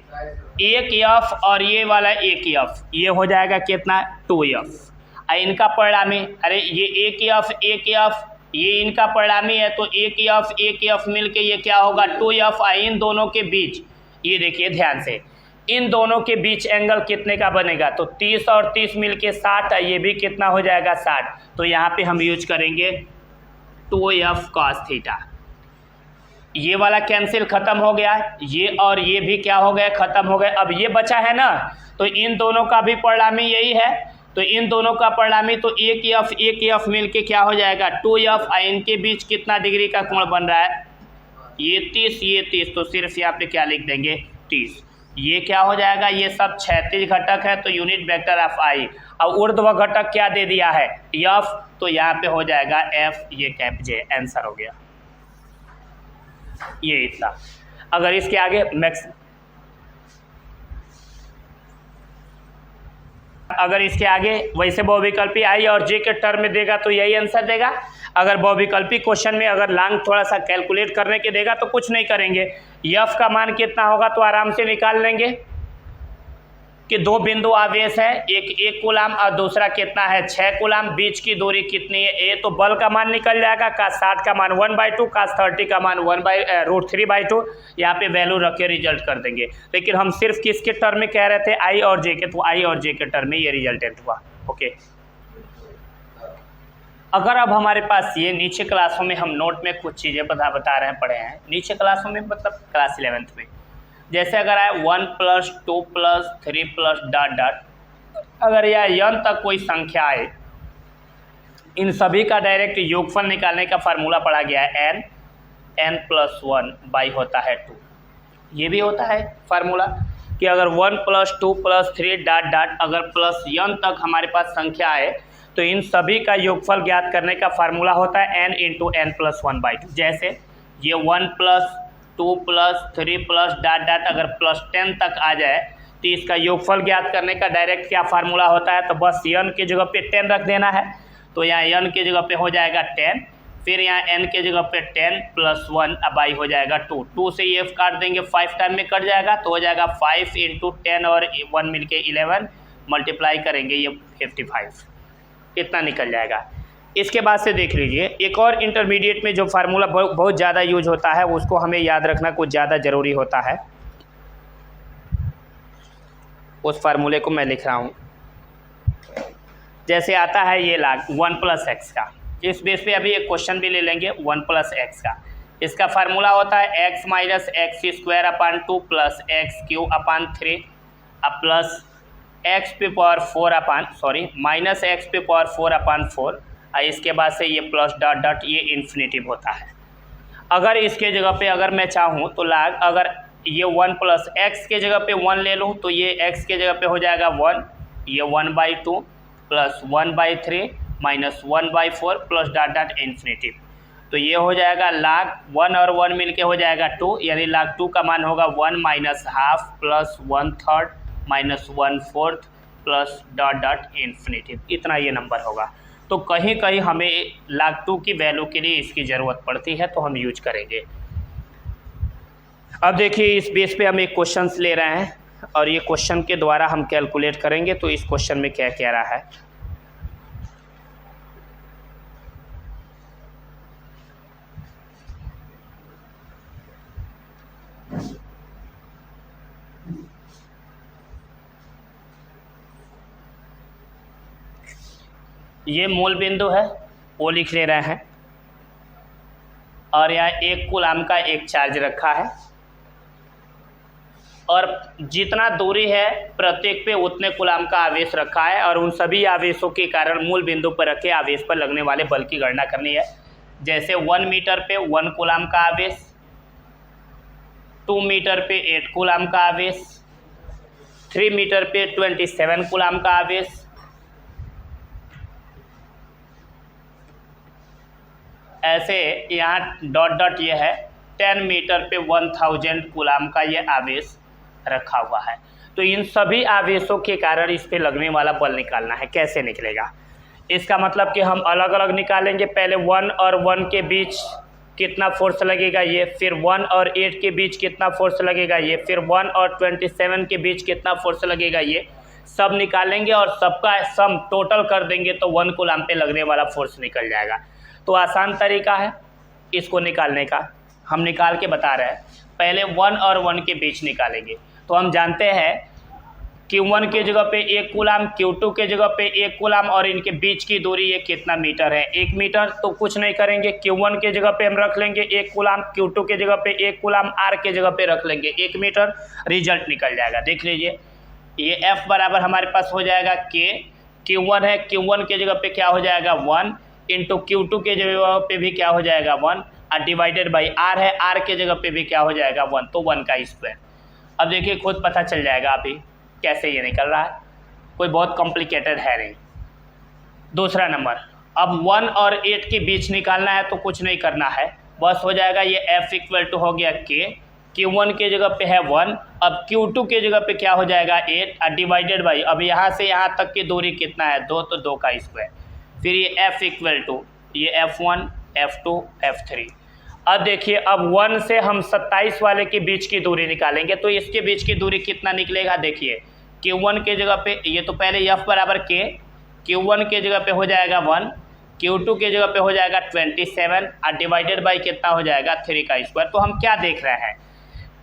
एक एफ और ये वाला एक एफ, ये हो जाएगा कितना? 2F। इनका परिणामी, अरे ये एक एफ, ये इनका परिणामी है, तो एक एफ मिलके ये क्या होगा? 2F। इन दोनों के बीच, ये देखिए ध्यान से, इन दोनों के बीच एंगल कितने का बनेगा? तो 30 और 30 मिलके 60, ये भी कितना हो जाएगा? 60। तो यहाँ पे हम यूज करेंगे 2F cos थीटा। ये वाला कैंसिल खत्म हो गया, ये और ये भी क्या हो गया? खत्म हो गए। अब ये बचा है ना, तो इन दोनों का भी परिणामी यही है, तो इन दोनों का परिणामी, तो एक एफ मिलके क्या हो जाएगा? 2F। इनके बीच कितना डिग्री का कोण बन रहा है? ये 30, ये 30, तो सिर्फ यहाँ पे क्या लिख देंगे? 30। ये क्या हो जाएगा? ये सब क्षैतिज घटक है, तो यूनिट वेक्टर ऑफ आई। और ऊर्ध्व घटक क्या दे दिया है? एफ, तो यहाँ पे हो जाएगा एफ, ये कैप जे, आंसर हो गया ये इतना। अगर इसके आगे वैसे बहुविकल्पी आई और जे के टर्म में देगा तो यही आंसर देगा। अगर बहुविकल्पी क्वेश्चन में अगर लॉन्ग थोड़ा सा कैलकुलेट करने के देगा तो कुछ नहीं करेंगे, एफ का मान कितना होगा तो आराम से निकाल लेंगे कि 2 बिंदु आवेश है, एक कूलाम और दूसरा कितना है? 6 कूलाम, बीच की दूरी कितनी है? ए। तो बल का मान निकल जाएगा, cos 60 का मान 1/2, cos 30 का मान 1/√3/2। यहाँ पे वैल्यू रख के रिजल्ट कर देंगे। लेकिन हम सिर्फ किसके टर्म में कह रहे थे? आई और जे के, तो आई और जे के टर्म में ये रिजल्टेंट हुआ। ओके, अगर अब हमारे पास ये नीचे क्लासों में हम नोट में कुछ चीज़ें बता रहे हैं, पढ़े हैं नीचे क्लासों में, मतलब क्लास 11th में, जैसे अगर आए 1 + 2 + 3 +... अगर यह n तक कोई संख्या आए, इन सभी का डायरेक्ट योगफल निकालने का फार्मूला पढ़ा गया है n, n+1 होता है 2। ये भी होता है फार्मूला कि अगर 1 + 2 + 3 ... अगर +n तक हमारे पास संख्या है तो इन सभी का योगफल ज्ञात करने का फार्मूला होता है n × n+1/2। जैसे ये 1 + 2 + 3 .. अगर +10 तक आ जाए तो इसका योगफल ज्ञात करने का डायरेक्ट क्या फार्मूला होता है, तो बस n की जगह पे 10 रख देना है। तो यहाँ n की जगह पे हो जाएगा 10, फिर यहाँ n के जगह पे 10 + 1 अब हो जाएगा 2। 2 से ये काट देंगे 5 टाइम में कट जाएगा तो हो जाएगा 5 × 10 और 1 मिलके 11, मल्टीप्लाई करेंगे ये 55, इतना निकल जाएगा। इसके बाद से देख लीजिए एक और इंटरमीडिएट में जो फार्मूला बहुत ज़्यादा यूज होता है उसको हमें याद रखना कुछ ज़्यादा ज़रूरी होता है। उस फार्मूले को मैं लिख रहा हूँ। जैसे आता है ये लाग 1 + x का, इस बेस पे अभी एक क्वेश्चन भी ले लेंगे 1 + x का। इसका फार्मूला होता है x - x² / 2 + x³ / 3 plus -x⁴/4 इसके बाद से ये प्लस ... ये इन्फिनेटिव होता है। अगर इसके जगह पे अगर मैं चाहूँ तो लाग अगर ये 1 + x के जगह पे 1 ले लूँ तो ये x के जगह पे हो जाएगा 1, ये 1/2 + 1/3 - 1/4 प्लस ... इन्फिनेटिव। तो ये हो जाएगा लाग 1 और 1 मिलके हो जाएगा 2, यानी लाग 2 का मान होगा 1 - ½ + 1/3 - 1/4 प्लस ... इन्फिनेटिव। इतना ये नंबर होगा। तो कहीं कहीं हमें लाग 2 की वैल्यू के लिए इसकी ज़रूरत पड़ती है तो हम यूज करेंगे। अब देखिए इस बेस पे हम एक क्वेश्चन ले रहे हैं और ये क्वेश्चन के द्वारा हम कैलकुलेट करेंगे तो इस क्वेश्चन में क्या कह रहा है। ये मूल बिंदु है वो लिख ले रहे हैं और यहाँ 1 कूलाम का एक चार्ज रखा है और जितना दूरी है प्रत्येक पे उतने कूलाम का आवेश रखा है और उन सभी आवेशों के कारण मूल बिंदु पर रखे आवेश पर लगने वाले बल की गणना करनी है। जैसे 1 मीटर पे 1 कूलाम का आवेश, 2 मीटर पे 8 कूलाम का आवेश, 3 मीटर पे 27 कूलाम का आवेश, ऐसे यहाँ ... ये है 10 मीटर पे 1000 कूलाम का ये आवेश रखा हुआ है। तो इन सभी आवेशों के कारण इस पे लगने वाला बल निकालना है। कैसे निकलेगा, इसका मतलब कि हम अलग अलग निकालेंगे। पहले 1 और 1 के बीच कितना फोर्स लगेगा ये, फिर 1 और 8 के बीच कितना फोर्स लगेगा ये, फिर 1 और 27 के बीच कितना फोर्स लगेगा ये सब निकालेंगे और सबका सम टोटल कर देंगे तो 1 कूलाम पे लगने वाला फोर्स निकल जाएगा। तो आसान तरीका है इसको निकालने का, हम निकाल के बता रहे हैं। पहले 1 और 1 के बीच निकालेंगे तो हम जानते हैं Q1 के जगह पे 1 कूलाम, Q2 के जगह पे 1 कूलाम और इनके बीच की दूरी ये कितना मीटर है, 1 मीटर। तो कुछ नहीं करेंगे, Q1 के जगह पे हम रख लेंगे 1 कूलाम, Q2 के जगह पे 1 कूलाम, R के जगह पे रख लेंगे 1 मीटर, रिजल्ट निकल जाएगा। देख लीजिए ये F बराबर हमारे पास हो जाएगा K, Q1 है, Q1 के जगह पे क्या हो जाएगा 1 इंटू Q2 के जगह पे भी क्या हो जाएगा 1 और डिवाइडेड बाई R है, R के जगह पे भी क्या हो जाएगा 1, तो 1 का स्क्वायर। अब देखिए खुद पता चल जाएगा अभी कैसे ये निकल रहा है, कोई बहुत कॉम्प्लिकेटेड है नहीं। दूसरा नंबर, अब 1 और 8 के बीच निकालना है तो कुछ नहीं करना है, बस हो जाएगा ये F इक्वल टू हो गया K, Q1 के जगह पे है 1, अब Q2 के जगह पे क्या हो जाएगा 8 और डिवाइडेड बाई, अब यहाँ से यहाँ तक की दूरी कितना है 2, तो 2 का स्क्वायर। फिर ये F इक्वल टू ये F1, F2, F3। अब देखिए अब 1 से हम 27 वाले के बीच की दूरी निकालेंगे तो इसके बीच की दूरी कितना निकलेगा। देखिए Q1 के जगह पे ये तो पहले F बराबर K, Q1 के जगह पे हो जाएगा 1, Q2 के जगह पे हो जाएगा 27 और डिवाइडेड बाई कितना हो जाएगा 3 का स्क्वायर। तो हम क्या देख रहे हैं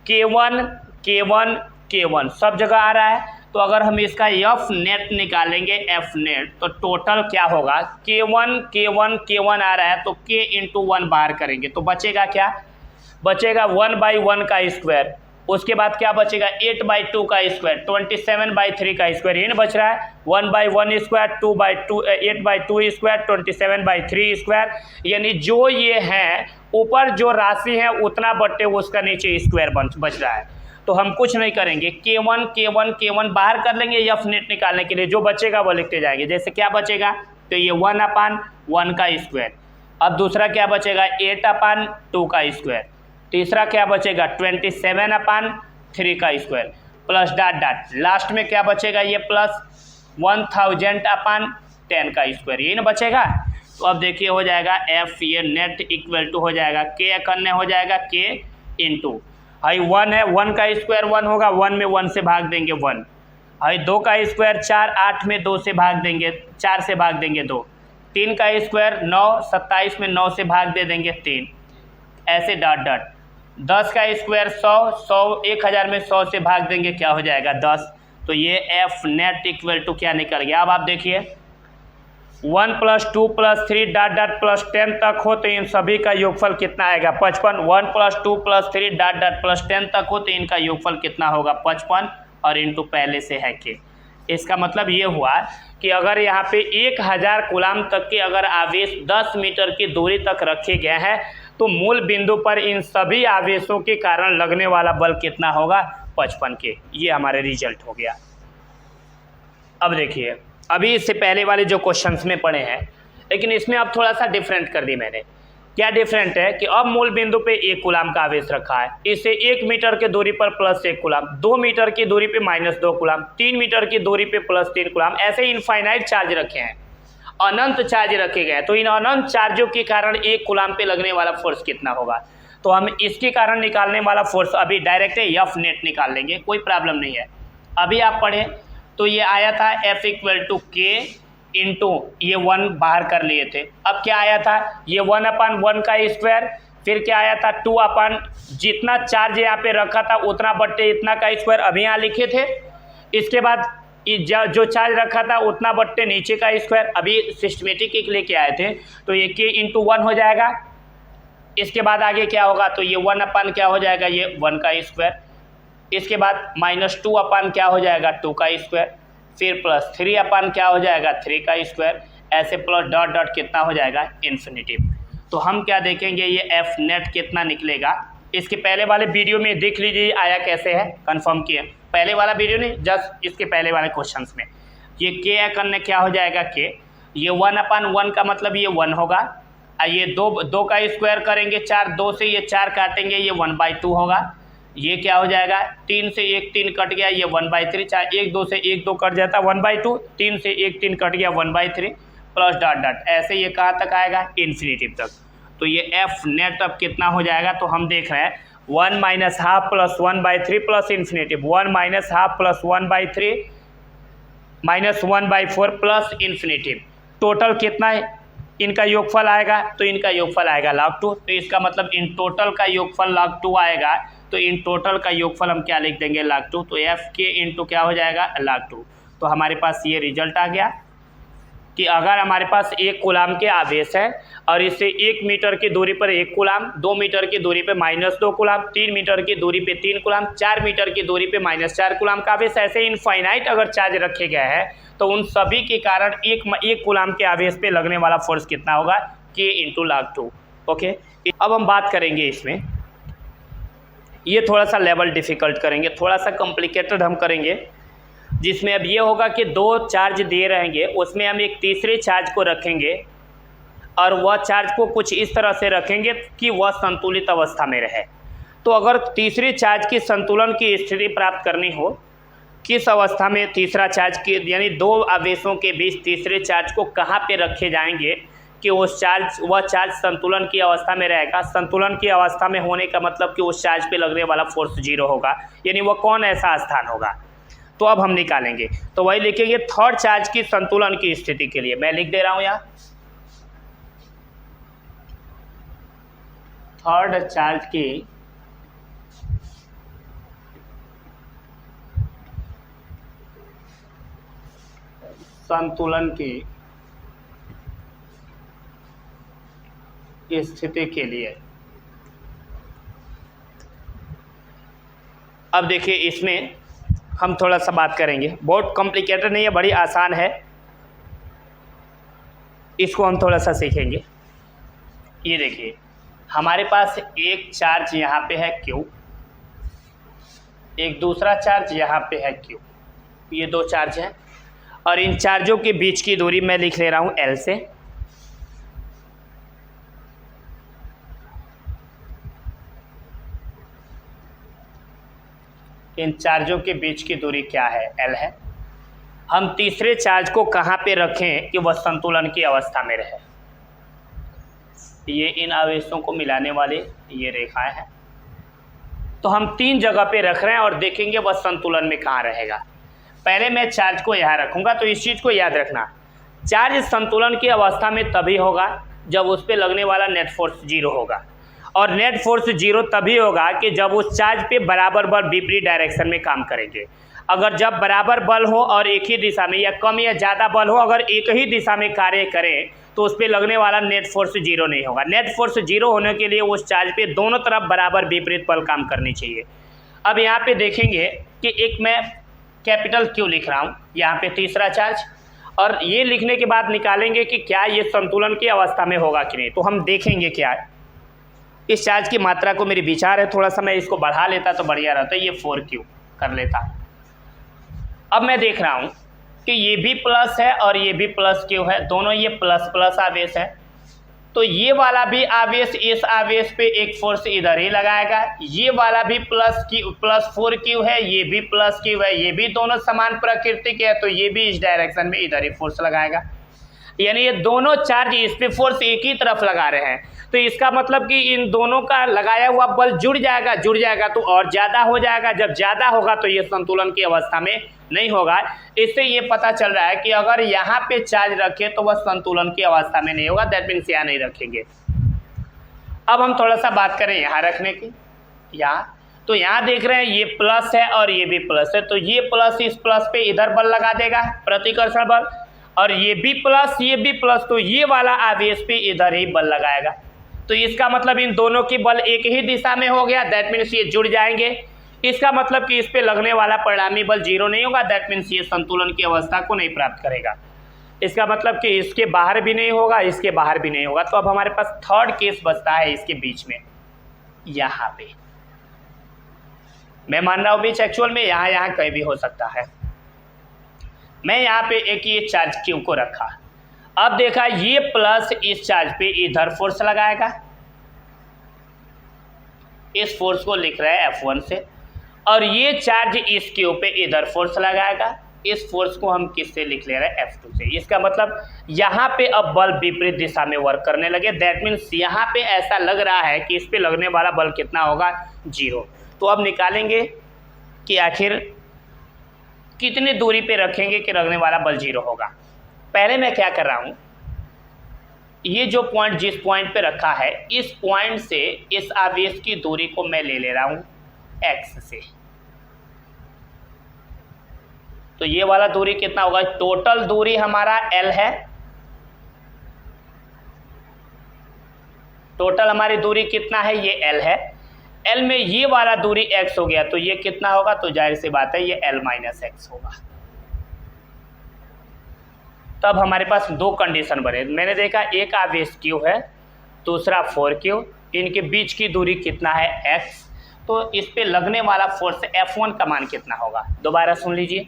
K1 K1 K1 सब जगह आ रहा है, तो अगर हम इसका F नेट निकालेंगे F नेट तो टोटल क्या होगा K1 K1 K1 आ रहा है तो K इंटू 1 बाहर करेंगे तो बचेगा क्या, बचेगा 1/1 का स्क्वायर। उसके बाद क्या बचेगा 8/2 का स्क्वायर, 27/3 का स्क्वायर, ये बच रहा है 1/1 स्क्वायर, 2/2 8/2 स्क्वायर, 27/3 स्क्वायर। यानी जो ये है ऊपर जो राशि है उतना बट्टे उसका नीचे स्क्वायर बच रहा है। तो हम कुछ नहीं करेंगे, K1 बाहर कर लेंगे एफ नेट निकालने के लिए, जो बचेगा वो लिखते जाएंगे। जैसे क्या बचेगा, तो ये 1/1 का स्क्वायर। अब दूसरा क्या बचेगा 8/2 का स्क्वायर। तीसरा क्या बचेगा 27/3 का square plus dot dot. Last में क्या बचेगा ये प्लस 1000/10 का स्क्वायर, ये ना बचेगा। तो अब देखिए हो जाएगा एफ ये नेट इक्वल टू हो जाएगा के करने हो जाएगा के इंटू हाई 1 है, 1 का स्क्वायर 1 होगा, 1 में 1 से भाग देंगे 1। हाई 2 का स्क्वायर 4, 8 में 2 से भाग देंगे, 4 से भाग देंगे 2। 3 का स्क्वायर 9, 27 में 9 से भाग दे देंगे 3, ऐसे डॉट डॉट। 10 का स्क्वायर 100, 1000 में 100 से भाग देंगे क्या हो जाएगा 10। तो ये एफ नेट इक्वल टू क्या निकल गया। अब आप देखिए 1 + 2 + 3 डॉट डॉट प्लस 10 तक हो तो इन सभी का योगफल कितना आएगा 55। 1 + 2 + 3 डॉट डॉट प्लस 10 तक हो तो इनका योगफल कितना होगा 55 और इंटू पहले से है के। इसका मतलब ये हुआ कि अगर यहाँ पे 1000 कूलाम तक के अगर आवेश 10 मीटर की दूरी तक रखे गए हैं तो मूल बिंदु पर इन सभी आवेशों के कारण लगने वाला बल कितना होगा 55 के। ये हमारे रिजल्ट हो गया। अब देखिए अभी इससे पहले वाले जो क्वेश्चंस में पढ़े हैं, लेकिन इसमें अब थोड़ा सा डिफरेंट कर दी मैंने। क्या डिफरेंट है कि अब मूल बिंदु पे 1 कूलाम का आवेश रखा है, इससे 1 मीटर की दूरी पर +1 कूलाम, 2 मीटर की दूरी पे -2 कूलाम, 3 मीटर की दूरी पे +3 कूलाम, ऐसे इनफाइनाइट चार्ज रखे हैं, अनंत चार्ज रखे गए। तो इन अनंत चार्जों के कारण 1 कूलाम पे लगने वाला फोर्स कितना होगा। तो हम इसके कारण निकालने वाला फोर्स अभी डायरेक्ट एफ नेट निकाल लेंगे, कोई प्रॉब्लम नहीं है। अभी आप पढ़ें तो ये आया था F = K इंटू ये 1 बाहर कर लिए थे। अब क्या आया था ये 1/1 का स्क्वायर, फिर क्या आया था 2 जितना चार्ज यहाँ पे रखा था उतना बट्टे इतना का स्क्वायर अभी यहाँ लिखे थे। इसके बाद जो चार्ज रखा था उतना बट्टे नीचे का स्क्वायर अभी सिस्टमेटिक एक लेके आए थे, तो ये K × 1 हो जाएगा। इसके बाद आगे क्या होगा तो ये 1/ क्या हो जाएगा ये 1 का स्क्वायर। इसके बाद -2 क्या हो जाएगा 2 का स्क्वायर, फिर +3 क्या हो जाएगा 3 का स्क्वायर, ऐसे प्लस डॉट डॉट कितना हो जाएगा इन्फिनिटी। तो हम क्या देखेंगे ये एफ नेट कितना निकलेगा। इसके पहले वाले वीडियो में देख लीजिए आया कैसे है, कंफर्म किए। पहले वाला वीडियो नहीं, जस्ट इसके पहले वाले क्वेश्चंस में ये के करने क्या हो जाएगा के, ये 1/1 का मतलब ये 1 होगा, ये 2 का स्क्वायर करेंगे 4, 2 से ये 4 काटेंगे ये 1/2 होगा। ये क्या हो जाएगा 3 से 1 3 कट गया ये 1/3, 4 1 2 से 1 2 कट जाता 1/2, 3 से 1 3 कट गया 1/3 प्लस डॉट डॉट, ऐसे ये कहाँ तक आएगा इन्फिनिटी तक। तो ये एफ नेट अब कितना हो जाएगा तो हम देख रहे हैं 1 - ½ + 1/3 plus infinity, 1 - ½ + 1/3 -1/4 plus infinity. Total कितना है इनका योगफल आएगा तो इनका योगफल आएगा log2। तो इसका मतलब इन टोटल का योगफल log2 आएगा, तो इन टोटल का योगफल हम क्या लिख देंगे log2। तो एफ के इंटू क्या हो जाएगा log2। तो हमारे पास ये रिजल्ट आ गया कि अगर हमारे पास 1 कूलाम के आवेश है और इससे 1 मीटर की दूरी पर 1 कूलाम, 2 मीटर की दूरी पे -2 कूलाम, 3 मीटर की दूरी पे 3 कूलाम, 4 मीटर की दूरी पे -4 कूलाम का आवेश, ऐसे इनफाइनाइट अगर चार्ज रखे गए हैं तो उन सभी के कारण 1 कूलाम के आवेश पे लगने वाला फोर्स कितना होगा K × log2। ओके, अब हम बात करेंगे इसमें, ये थोड़ा सा लेवल डिफ़िकल्ट करेंगे, थोड़ा सा कॉम्प्लिकेटेड हम करेंगे, जिसमें अब ये होगा कि 2 चार्ज दे रहेंगे, उसमें हम एक तीसरे चार्ज को रखेंगे और वह चार्ज को कुछ इस तरह से रखेंगे कि वह संतुलित अवस्था में रहे। तो अगर तीसरे चार्ज की संतुलन की स्थिति प्राप्त करनी हो, किस अवस्था में तीसरा चार्ज की यानी 2 आवेशों के बीच तीसरे चार्ज को कहाँ पे रखे जाएंगे कि वह चार्ज संतुलन की अवस्था में रहेगा। संतुलन की अवस्था में होने का मतलब कि उस चार्ज पे लगने वाला फोर्स 0 होगा, यानी वह कौन ऐसा स्थान होगा। तो अब हम निकालेंगे, तो वही लिखेंगे थर्ड चार्ज की संतुलन की स्थिति के लिए मैं लिख दे रहा हूँ यहाँ थर्ड चार्ज की संतुलन की स्थिति के लिए अब देखिए इसमें हम थोड़ा सा बात करेंगे, बहुत कॉम्प्लिकेटेड नहीं है, बड़ी आसान है, इसको हम थोड़ा सा सीखेंगे। ये देखिए हमारे पास एक चार्ज यहाँ पे है Q, एक दूसरा चार्ज यहाँ पे है Q, ये दो चार्ज हैं और इन चार्जों के बीच की दूरी मैं लिख ले रहा हूँ L से। इन चार्जों के बीच की दूरी क्या है? L है। हम तीसरे चार्ज को कहाँ पे रखें कि वह संतुलन की अवस्था में रहे? ये इन आवेशों को मिलाने वाले ये रेखाएं हैं, तो हम तीन जगह पे रख रहे हैं और देखेंगे वह संतुलन में कहाँ रहेगा। पहले मैं चार्ज को यहाँ रखूँगा, तो इस चीज़ को याद रखना, चार्ज संतुलन की अवस्था में तभी होगा जब उस पर लगने वाला नेट फोर्स जीरो होगा, और नेट फोर्स जीरो तभी होगा कि जब उस चार्ज पे बराबर बल विपरीत डायरेक्शन में काम करेंगे। अगर जब बराबर बल हो और एक ही दिशा में, या कम या ज़्यादा बल हो, अगर एक ही दिशा में कार्य करें तो उस पर लगने वाला नेट फोर्स जीरो नहीं होगा। नेट फोर्स जीरो होने के लिए उस चार्ज पे दोनों तरफ बराबर विपरीत बल काम करनी चाहिए। अब यहाँ पे देखेंगे कि एक मैं कैपिटल Q लिख रहा हूँ, यहाँ पे तीसरा चार्ज, और ये लिखने के बाद निकालेंगे कि क्या ये संतुलन की अवस्था में होगा कि नहीं। तो हम देखेंगे क्या है, इस चार्ज की मात्रा को मेरे विचार है थोड़ा सा मैं इसको बढ़ा लेता तो बढ़िया रहता, ये 4Q कर लेता। अब मैं देख रहा हूँ कि ये भी प्लस है और ये भी प्लस Q है, दोनों ये प्लस प्लस आवेश है, तो ये वाला भी आवेश इस आवेश पे एक फोर्स इधर ही लगाएगा। ये वाला भी प्लस 4Q है, ये भी प्लस Q है, ये भी दोनों समान प्रकृति के है, तो ये भी इस डायरेक्शन में इधर ही फोर्स लगाएगा। यानी ये दोनों चार्ज इस पे फोर्स एक ही तरफ लगा रहे हैं, तो इसका मतलब कि इन दोनों का लगाया हुआ बल जुड़ जाएगा तो और ज़्यादा हो जाएगा। जब ज़्यादा होगा तो ये संतुलन की अवस्था में नहीं होगा। इससे ये पता चल रहा है कि अगर यहाँ पे चार्ज रखें तो वह संतुलन की अवस्था में नहीं होगा, दैट मीन्स यहाँ नहीं रखेंगे। अब हम थोड़ा सा बात करें यहाँ रखने की। यहाँ तो यहाँ देख रहे हैं ये प्लस है और ये भी प्लस है, तो ये प्लस इस प्लस पे इधर बल लगा देगा प्रतिकर्षण बल, और ये भी प्लस, तो ये वाला आवेश पे इधर ही बल लगाएगा। तो इसका मतलब इन दोनों की बल एक ही दिशा में हो गया, दैट मीन्स ये जुड़ जाएंगे। इसका मतलब कि इस पे लगने वाला परिणामी बल जीरो नहीं होगा, दैट मीन्स ये संतुलन की अवस्था को नहीं प्राप्त करेगा। इसका मतलब कि इसके बाहर भी नहीं होगा, इसके बाहर भी नहीं होगा। तो अब हमारे पास थर्ड केस बचता है इसके बीच में, यहाँ पे मैं मान रहा हूँ बीच, एक्चुअल में यहाँ कहीं भी हो सकता है। मैं यहाँ पे एक ये चार्ज Q को रखा, अब देखा ये प्लस इस चार्ज पे इधर फोर्स लगाएगा, इस फोर्स को लिख रहा है F1 से, और ये चार्ज इस Q पे इधर फोर्स लगाएगा, इस फोर्स को हम किससे लिख ले रहे हैं? F2 से। इसका मतलब यहाँ पे अब बल विपरीत दिशा में वर्क करने लगे, दैट मीन्स यहाँ पे ऐसा लग रहा है कि इस पे लगने वाला बल कितना होगा? जीरो। तो अब निकालेंगे कि आखिर कितनी दूरी पे रखेंगे कि लगने वाला बल जीरो होगा। पहले मैं क्या कर रहा हूँ, ये जो पॉइंट जिस पॉइंट पे रखा है, इस पॉइंट से इस आवेश की दूरी को मैं ले रहा हूँ x से। तो ये वाला दूरी कितना होगा? टोटल दूरी हमारा L है, टोटल हमारी दूरी कितना है? ये L है। L में ये वाला दूरी x हो गया, तो ये कितना होगा? तो जाहिर सी बात है ये L माइनस x होगा। तब हमारे पास दो कंडीशन बने। मैंने देखा एक आवेश Q है, दूसरा 4Q, इनके बीच की दूरी कितना है? x। तो इस पे लगने वाला फोर्स F1 का मान कितना होगा? दोबारा सुन लीजिए,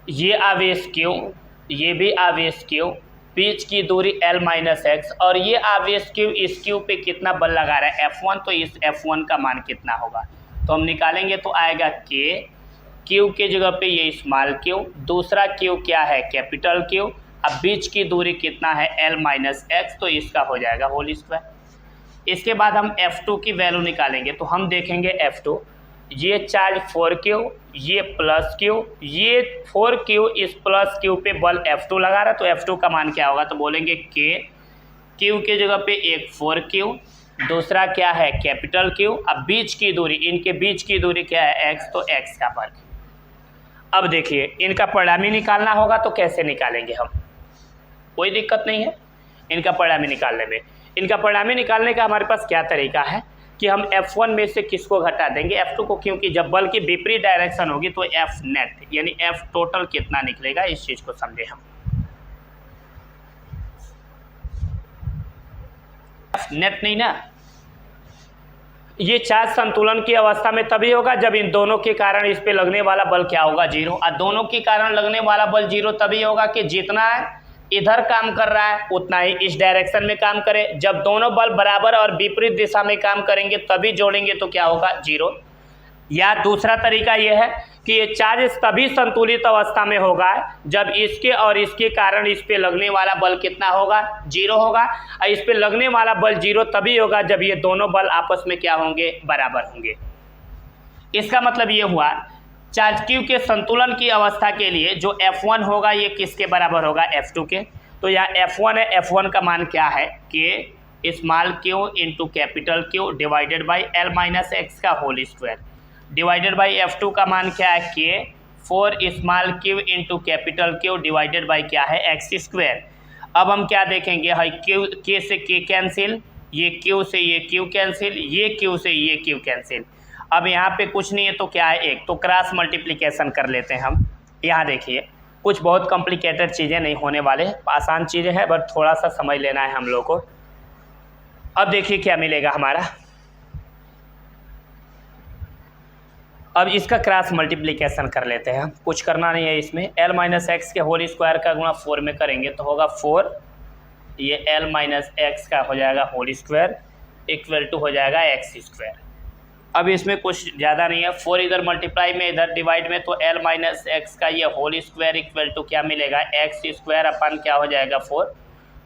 ये आवेश Q, ये भी आवेश Q, बीच की दूरी L माइनस x, और ये आवेश Q इस Q पे कितना बल लगा रहा है? F1। तो इस F1 का मान कितना होगा? तो हम निकालेंगे तो आएगा K, Q के जगह पे ये स्मॉल q, दूसरा Q क्या है? Capital Q। अब बीच की दूरी कितना है? L माइनस x, तो इसका हो जाएगा होल स्क्वायर। इसके बाद हम F2 की वैल्यू निकालेंगे, तो हम देखेंगे F2, ये चार्ज 4Q, ये प्लस Q, ये 4Q इस प्लस Q पे बल F2 लगा रहा है, तो F2 का मान क्या होगा? तो बोलेंगे K, Q के जगह पे एक 4Q, दूसरा क्या है? Capital Q। अब बीच की दूरी, इनके बीच की दूरी क्या है? x, तो x का वर्ग। अब देखिए इनका परिणामी निकालना होगा, तो कैसे निकालेंगे हम? कोई दिक्कत नहीं है इनका परिणामी निकालने में। इनका परिणामी निकालने का हमारे पास क्या तरीका है? कि हम F1 में से किसको घटा देंगे, F2 को, क्योंकि जब बल की विपरीत डायरेक्शन होगी तो F नेट यानी F टोटल कितना निकलेगा, इस चीज़ को समझे हम। F नेट नहीं ना, ये चार्ज संतुलन की अवस्था में तभी होगा जब इन दोनों के कारण इस पे लगने वाला बल क्या होगा, जीरो। और दोनों के कारण लगने वाला बल जीरो तभी होगा कि जितना इधर काम कर रहा है उतना ही इस डायरेक्शन में काम करे। जब दोनों बल बराबर और विपरीत दिशा में काम करेंगे तभी जोड़ेंगे तो क्या होगा, जीरो। या दूसरा तरीका यह है कि ये चार्ज तभी संतुलित अवस्था में होगा जब इसके और इसके कारण इस पे लगने वाला बल कितना होगा, जीरो होगा। और इस पे लगने वाला बल जीरो तभी होगा जब ये दोनों बल आपस में क्या होंगे, बराबर होंगे। इसका मतलब ये हुआ चार्ज Q के संतुलन की अवस्था के लिए जो F1 होगा ये किसके बराबर होगा, F2 के। तो यहाँ F1 है, F1 का मान क्या है, K small q into capital Q divided by L minus x का whole square, divided by F2 का मान क्या है, K 4 small q into capital Q divided by क्या है, एक्स स्क्वायर। अब हम क्या देखेंगे, है K से K कैंसिल, ये Q से ये Q कैंसिल, ये Q से ये Q कैंसिल। अब यहाँ पे कुछ नहीं है तो क्या है, एक, तो क्रॉस मल्टीप्लिकेशन कर लेते हैं हम। यहाँ देखिए कुछ बहुत कॉम्प्लिकेटेड चीज़ें नहीं होने वाले, आसान चीज़ें हैं, बट थोड़ा सा समझ लेना है हम लोग को। अब देखिए क्या मिलेगा हमारा, अब इसका क्रॉस मल्टीप्लिकेशन कर लेते हैं हम, कुछ करना नहीं है इसमें। L माइनस एक्स के होल स्क्वायर का गुणा 4 में करेंगे तो होगा 4, ये L माइनस एक्स का हो जाएगा होल स्क्वायर इक्वल टू हो जाएगा एक्स स्क्वायर। अब इसमें कुछ ज़्यादा नहीं है, 4 इधर मल्टीप्लाई में इधर डिवाइड में, तो L माइनस एक्स का ये होल स्क्वायर इक्वल टू क्या मिलेगा, एक्स स्क्वायर अपन क्या हो जाएगा 4।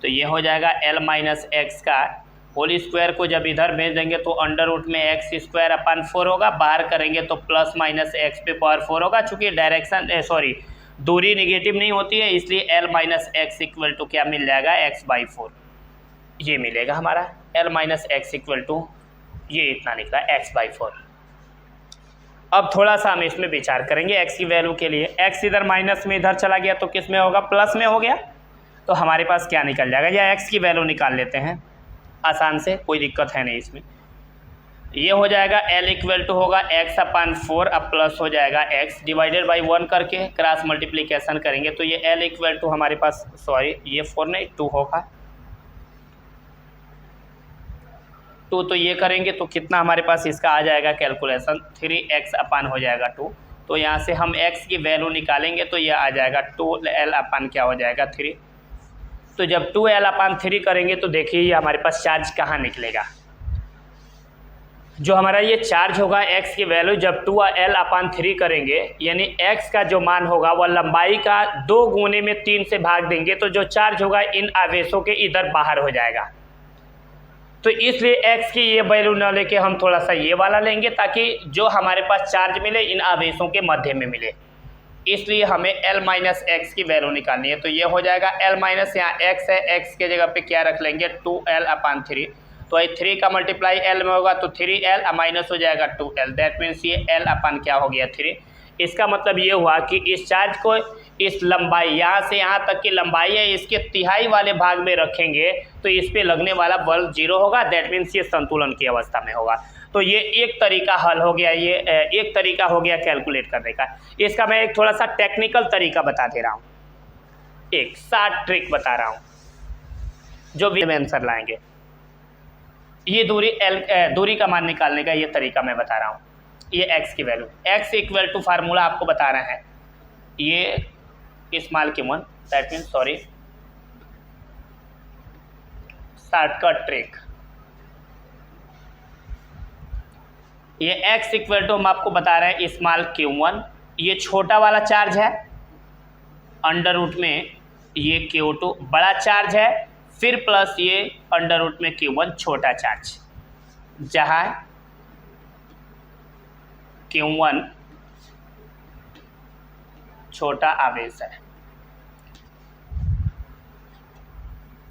तो ये हो जाएगा L माइनस एक्स का होल स्क्वायर को जब इधर भेज देंगे तो अंडर रूट में एक्स स्क्वायर अपन 4 होगा, बाहर करेंगे तो प्लस माइनस एक्स पे पावर 4 होगा। चूँकि डायरेक्शन दूरी निगेटिव नहीं होती है इसलिए L minus x equal to क्या मिल जाएगा, x/4 ये मिलेगा हमारा। L minus x equal to ये इतना निकला x/4। अब थोड़ा सा हम इसमें विचार करेंगे x की वैल्यू के लिए। x इधर माइनस में इधर चला गया तो किस में होगा, प्लस में हो गया। तो हमारे पास क्या निकल जाएगा, या x की वैल्यू निकाल लेते हैं आसान से, कोई दिक्कत है नहीं इसमें। ये हो जाएगा L इक्वल टू होगा x/4, अब प्लस हो जाएगा x डिवाइडेड बाई 1 करके क्रॉस मल्टीप्लिकेशन करेंगे तो ये L इक्वल टू हमारे पास, सॉरी ये 4 नहीं 2 होगा, 2 तो ये करेंगे तो कितना हमारे पास इसका आ जाएगा कैलकुलेशन, 3x/ हो जाएगा 2। तो यहाँ से हम x की वैल्यू निकालेंगे तो ये आ जाएगा 2L/ क्या हो जाएगा 3। तो जब 2L/3 करेंगे तो देखिए ये हमारे पास चार्ज कहाँ निकलेगा, जो हमारा ये चार्ज होगा x की वैल्यू जब 2L/3 करेंगे यानी x का जो मान होगा वह लंबाई का 2 गुने में 3 से भाग देंगे तो जो चार्ज होगा इन आवेशों के इधर बाहर हो जाएगा। तो इसलिए x की ये वैल्यू न लेके हम थोड़ा सा ये वाला लेंगे ताकि जो हमारे पास चार्ज मिले इन आवेशों के मध्य में मिले, इसलिए हमें L माइनस एक्स की वैल्यू निकालनी है। तो ये हो जाएगा L माइनस, यहाँ x है, x के जगह पे क्या रख लेंगे 2L/3, तो ये 3 का मल्टीप्लाई L में होगा तो 3L माइनस हो जाएगा 2L, दैट मीन्स ये L/ क्या हो गया 3। इसका मतलब ये हुआ कि इस चार्ज को इस लंबाई यहाँ से यहाँ तक की लंबाई है इसके तिहाई वाले भाग में रखेंगे तो इस पे लगने वाला बल 0 होगा, दैट मीन्स ये संतुलन की अवस्था में होगा। तो ये एक तरीका हल हो गया, ये एक तरीका हो गया कैलकुलेट करने का। इसका मैं एक थोड़ा सा टेक्निकल तरीका बता दे रहा हूँ, एक शॉर्ट ट्रिक बता रहा हूँ जो भी आंसर लाएंगे। ये दूरी का मान निकालने का ये तरीका मैं बता रहा हूँ। ये x की value, x equal to formula आपको बता रहे हैं, ये small q1, that means sorry shortcut trick, ये x इक्वल टू हम आपको बता रहे हैं स्मॉल q1, ये छोटा वाला चार्ज है, अंडर रूट में ये q2 बड़ा चार्ज है, फिर प्लस ये अंडर रूट में q1 छोटा चार्ज, जहाँ q1 छोटा आवेश है।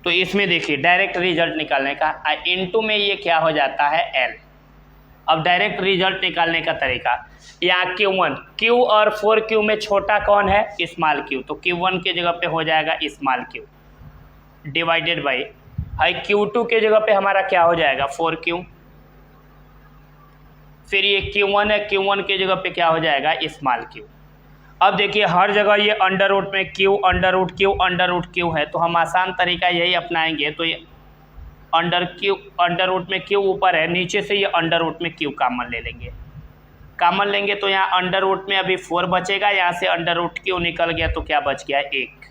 तो इसमें देखिए डायरेक्ट रिजल्ट निकालने का इनटू में ये क्या हो जाता है L। अब डायरेक्ट रिजल्ट निकालने का तरीका, यहाँ q1 q और 4q में छोटा कौन है, स्मॉल q, तो q1 के जगह पे हो जाएगा small q divided by q2 के जगह पे हमारा क्या हो जाएगा 4q फिर ये Q1 है, Q1 की जगह पे क्या हो जाएगा स्मॉल q। अब देखिए हर जगह ये अंडर रूट में Q अंडर रूट Q है, तो हम आसान तरीका यही अपनाएंगे। तो ये अंडर रूट में Q ऊपर है, नीचे से ये अंडर रूट में Q कॉमन लेंगे तो यहाँ अंडर रूट में अभी 4 बचेगा, यहाँ से अंडर रूट Q निकल गया तो क्या बच गया 1।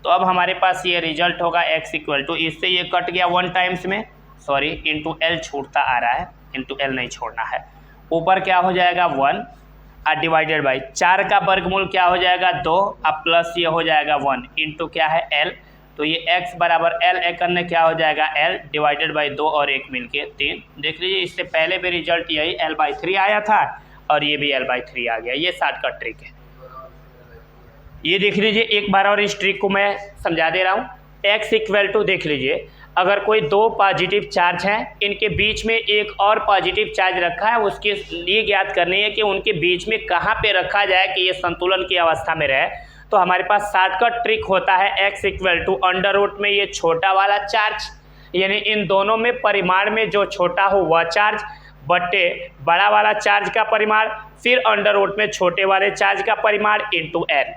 तो अब हमारे पास ये रिजल्ट होगा x इक्वल टू, इससे ये कट गया 1 टाइम्स में, सॉरी इंटू L छूटता आ रहा है, इंटू L नहीं छोड़ना है। ऊपर क्या हो जाएगा 1 और डिवाइडेड बाई 4 का वर्गमूल क्या हो जाएगा 2 अब प्लस ये हो जाएगा 1 इंटू क्या है L। तो ये x बराबर L एक करने क्या हो जाएगा L डिवाइडेड बाई 2 और 1 मिलके 3। देख लीजिए इससे पहले भी रिजल्ट यही L/3 आया था और ये भी L/3 आ गया। ये शॉर्टकट ट्रिक है। ये देख लीजिए एक बार और इस ट्रिक को मैं समझा दे रहा हूँ। x इक्वल टू देख लीजिए, अगर कोई 2 पॉजिटिव चार्ज हैं, इनके बीच में एक और पॉजिटिव चार्ज रखा है, उसके लिए ज्ञात करनी है कि उनके बीच में कहाँ पे रखा जाए कि ये संतुलन की अवस्था में रहे। तो हमारे पास शॉर्टकट ट्रिक होता है x equal to under root में ये छोटा वाला चार्ज, यानी इन दोनों में परिमाण में जो छोटा हो वह चार्ज बट्टे बड़ा वाला चार्ज का परिमाण, फिर अंडर रूट में छोटे वाले चार्ज का परिमाण इंटू n।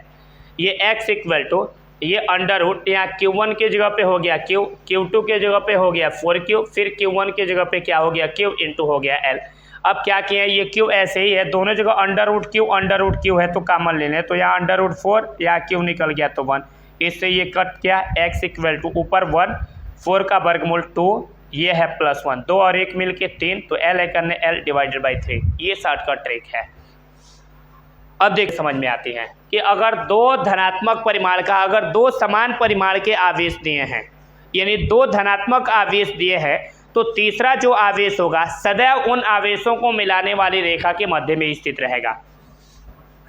ये x इक्वल टू ये अंडर रूट यहाँ Q1 के जगह पे हो गया Q, Q2 के जगह पे हो गया 4Q, फिर Q1 के जगह पे क्या हो गया Q इंटू हो गया L। अब क्या किया, ये Q ऐसे ही है, दोनों जगह अंडर रूट Q है तो कॉमन ले लें, तो यहाँ अंडर रूट 4 यहाँ Q निकल गया तो 1, इससे ये कट किया x इक्वल टू ऊपर 1 4 का वर्गमूल 2 ये है प्लस 1 2 और 1 मिल के 3, तो L करने L डिवाइडेड बाई 3। ये शॉर्टकट ट्रिक है। अब देख समझ में आती है कि अगर 2 धनात्मक परिमाण का अगर 2 समान परिमाण के आवेश दिए हैं, यानी 2 धनात्मक आवेश दिए हैं, तो तीसरा जो आवेश होगा सदैव उन आवेशों को मिलाने वाली रेखा के मध्य में स्थित रहेगा।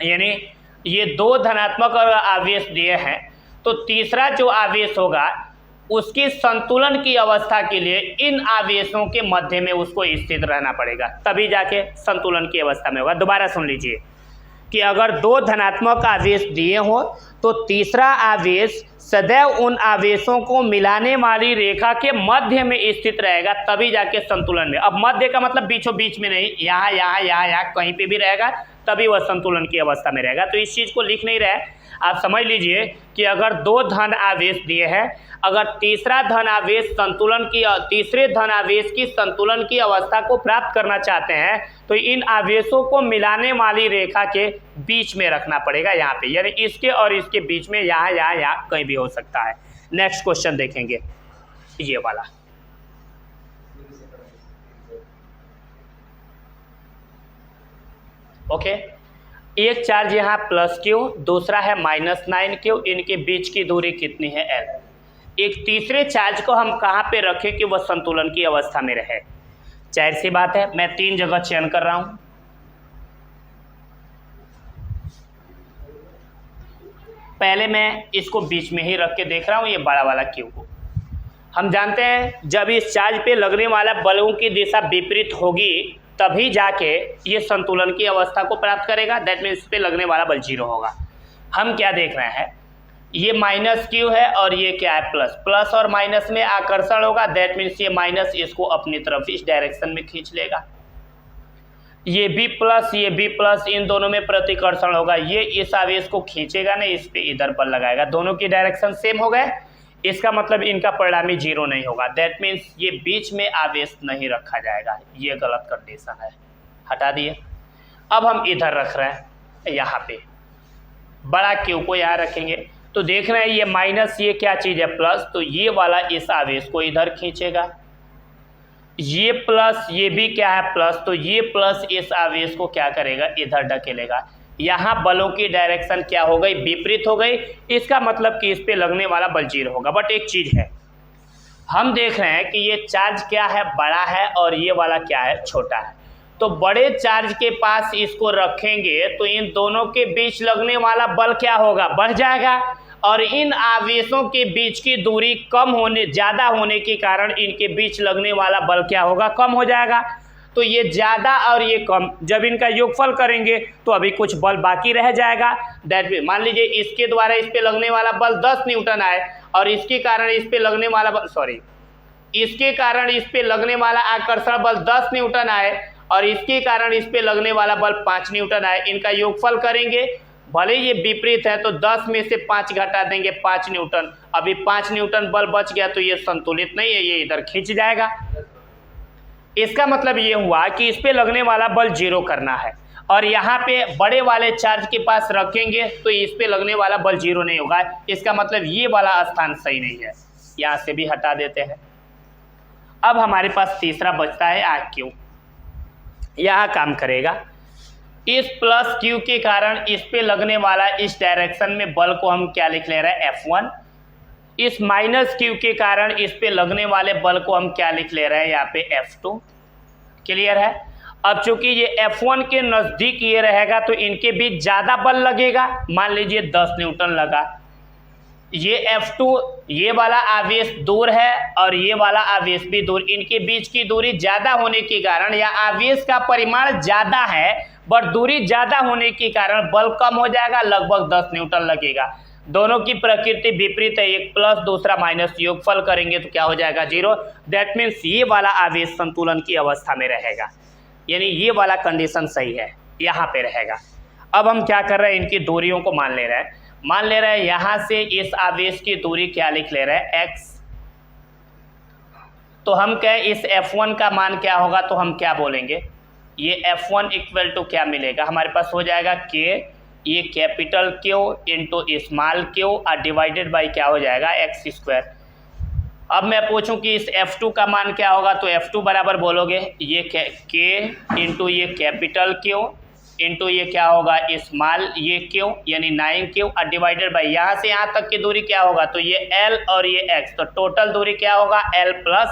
यानी ये 2 धनात्मक आवेश दिए हैं, तो तीसरा जो आवेश होगा उसकी संतुलन की अवस्था के लिए इन आवेशों के मध्य में उसको स्थित रहना पड़ेगा, तभी जाके संतुलन की अवस्था में होगा। दोबारा सुन लीजिए कि अगर 2 धनात्मक आवेश दिए हो तो तीसरा आवेश सदैव उन आवेशों को मिलाने वाली रेखा के मध्य में स्थित रहेगा, तभी जाके संतुलन में। अब मध्य का मतलब बीचों बीच में नहीं, यहाँ कहीं पे भी रहेगा तभी वह संतुलन की अवस्था में रहेगा। तो इस चीज़ को लिख नहीं रहे, आप समझ लीजिए कि अगर 2 धन आवेश दिए हैं, अगर तीसरे धन आवेश की संतुलन की अवस्था को प्राप्त करना चाहते हैं तो इन आवेशों को मिलाने वाली रेखा के बीच में रखना पड़ेगा यहाँ पे, यानी इसके और इसके बीच में यहाँ कहीं भी हो सकता है। नेक्स्ट क्वेश्चन देखेंगे ये वाला। ओके, एक चार्ज यहाँ प्लस Q, दूसरा है -9Q, इनके बीच की दूरी कितनी है L। एक तीसरे चार्ज को हम कहाँ पे रखें कि वह संतुलन की अवस्था में रहे। जाहिर सी बात है मैं 3 जगह चयन कर रहा हूँ। पहले मैं इसको बीच में ही रख के देख रहा हूँ, ये बड़ा वाला Q को। हम जानते हैं जब इस चार्ज पे लगने वाला बलों की दिशा विपरीत होगी तभी जाके ये संतुलन की अवस्था को प्राप्त करेगा, दैट मीन्स इस पे लगने वाला बल 0 होगा। हम क्या देख रहे हैं, ये -Q है और ये क्या है प्लस और माइनस में आकर्षण होगा, दैट मीन्स ये माइनस इसको अपनी तरफ इस डायरेक्शन में खींच लेगा। ये भी प्लस इन दोनों में प्रतिकर्षण होगा, ये इस आवेश को खींचेगा नहीं, इस पे इधर पर लगाएगा, दोनों की डायरेक्शन सेम हो गए, इसका मतलब इनका परिणामी 0 नहीं होगा, दैट मीन्स ये बीच में आवेश नहीं रखा जाएगा, ये गलत कंडीशन है, हटा दिए। अब हम इधर रख रहे हैं, यहाँ पे बड़ा Q को यहाँ रखेंगे, तो देख रहे हैं ये माइनस, ये क्या चीज़ है प्लस, तो ये वाला इस आवेश को इधर खींचेगा, ये प्लस ये भी क्या है प्लस, तो ये प्लस इस आवेश को क्या करेगा इधर ढकेलेगा। यहाँ बलों की डायरेक्शन क्या हो गई विपरीत हो गई, इसका मतलब कि इस पे लगने वाला बल 0 होगा। बट एक चीज़ है, हम देख रहे हैं कि ये चार्ज क्या है बड़ा है और ये वाला क्या है छोटा है, तो बड़े चार्ज के पास इसको रखेंगे तो इन दोनों के बीच लगने वाला बल क्या होगा बढ़ जाएगा, और इन आवेशों के बीच की दूरी ज़्यादा होने के कारण इनके बीच लगने वाला बल क्या होगा कम हो जाएगा। तो ये ज़्यादा और ये कम जब इनका योगफल करेंगे तो अभी कुछ बल बाकी रह जाएगा, दैट मीन मान लीजिए इसके द्वारा इस पे लगने वाला बल 10 न्यूटन आए और इसके कारण इस पे लगने वाला बल इसके कारण इस पे लगने वाला आकर्षण बल 10 न्यूटन आए और इसके कारण इस पे लगने वाला बल 5 न्यूटन है। इनका योगफल करेंगे, भले ये विपरीत है तो 10 में से 5 घटा देंगे 5 न्यूटन। अभी 5 न्यूटन बल बच गया तो ये संतुलित नहीं है, ये इधर खींच जाएगा। इसका मतलब ये हुआ कि इस पे लगने वाला बल 0 करना है, और यहाँ पे बड़े वाले चार्ज के पास रखेंगे तो इस पे लगने वाला बल 0 नहीं होगा। इसका मतलब ये वाला स्थान सही नहीं है, यहाँ से भी हटा देते हैं। अब हमारे पास तीसरा बचता है RQ, यहाँ काम करेगा। इस प्लस Q के कारण इस पे लगने वाला इस डायरेक्शन में बल को हम क्या लिख ले रहे हैं, F1। इस माइनस Q के कारण इस पे लगने वाले बल को हम क्या लिख ले रहे हैं, यहाँ पे F2। क्लियर है। अब चूंकि ये F1 के नज़दीक ये रहेगा तो इनके बीच ज़्यादा बल लगेगा। मान लीजिए 10 न्यूटन लगा, ये F2 ये वाला आवेश दूर है और ये वाला आवेश भी दूर, इनके बीच की दूरी ज़्यादा होने के कारण या आवेश का परिमाण ज़्यादा है बट दूरी ज़्यादा होने के कारण बल कम हो जाएगा, लगभग 10 न्यूटन लगेगा। दोनों की प्रकृति विपरीत है, एक प्लस दूसरा माइनस, योगफल करेंगे तो क्या हो जाएगा, 0। दैट मीन्स ये वाला आवेश संतुलन की अवस्था में रहेगा, यानी ये वाला कंडीशन सही है, यहाँ पे रहेगा। अब हम क्या कर रहे हैं, इनकी दूरियों को मान ले रहे हैं। मान ले रहे हैं यहाँ से इस आवेश की दूरी क्या लिख ले रहे हैं, x। तो हम कहें इस F1 का मान क्या होगा, तो हम क्या बोलेंगे, ये F1 इक्वल टू क्या मिलेगा, हमारे पास हो जाएगा K, ये capital Q into small Q और डिवाइडेड बाई क्या हो जाएगा, x²। अब मैं पूछूं कि इस F2 का मान क्या होगा, तो F2 बराबर बोलोगे ये K इंटू ये कैपिटल Q इंटू ये क्या होगा, स्मॉल ये Q यानी 9Q और डिवाइडेड बाई यहाँ से यहाँ तक की दूरी क्या होगा, तो ये L और ये x, तो टोटल दूरी क्या होगा, L प्लस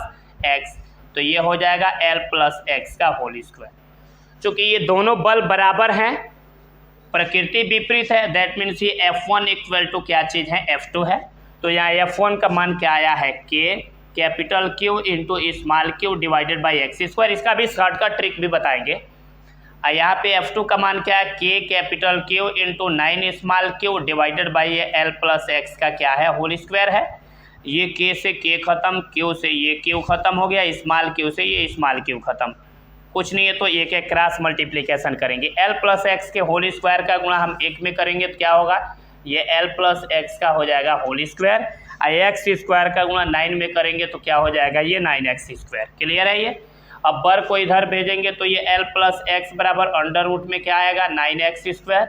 x। तो ये हो जाएगा L प्लस x का होल स्क्वायर। चूँकि ये दोनों बल बराबर हैं, प्रकृति विपरीत है, दैट मीन्स ये F1 इक्वल टू क्या चीज़ है, F2 है। तो यहाँ F1 का मान क्या आया है, K capital Q into small Q divided by x²। इसका भी शॉर्टकट ट्रिक भी बताएंगे। यहाँ पे F2 का मान क्या है, K capital Q into 9 small Q divided by ये L प्लस x का क्या है, होल स्क्वायर है। ये K से K खत्म, Q से ये Q खत्म हो गया, स्मॉल Q से ये स्मॉल Q खत्म, कुछ नहीं है तो एक एक क्रॉस मल्टीप्लिकेशन करेंगे। L प्लस x के होल स्क्वायर का गुणा हम एक में करेंगे तो क्या होगा, ये L प्लस x का हो जाएगा होल स्क्वायर, और x² का गुणा 9 में करेंगे तो क्या हो जाएगा, ये 9x²। क्लियर है ये। अब बर को इधर भेजेंगे तो ये L प्लस x बराबर अंडर रूट में क्या आएगा, 9x²।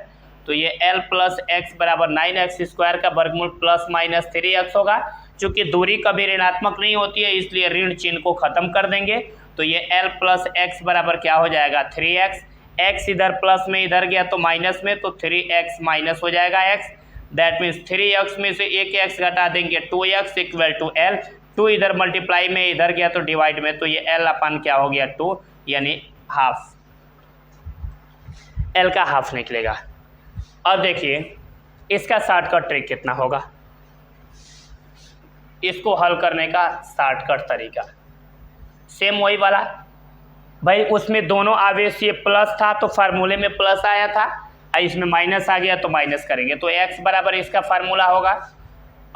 तो ये L प्लस x बराबर 9x² का वर्गमूल प्लस माइनस 3x होगा। चूँकि दूरी कभी ऋणात्मक नहीं होती है इसलिए ऋण चिन्ह को खत्म कर देंगे। तो ये L प्लस x बराबर क्या हो जाएगा, 3x। x इधर प्लस में इधर गया तो माइनस में, तो 3x माइनस हो जाएगा x। दैट मीन्स 3x में से एक x घटा देंगे, 2x इक्वल टू L। 2 इधर मल्टीप्लाई में इधर गया तो डिवाइड में, तो ये L अपन क्या हो गया, 2 यानी हाफ, L का हाफ निकलेगा। अब देखिए इसका शॉर्टकट ट्रिक कितना होगा, इसको हल करने का शॉर्टकट तरीका सेम वही वाला। भाई उसमें दोनों आवेश ये प्लस था तो फार्मूले में प्लस आया था, और इसमें माइनस आ गया तो माइनस करेंगे। तो x बराबर इसका फार्मूला होगा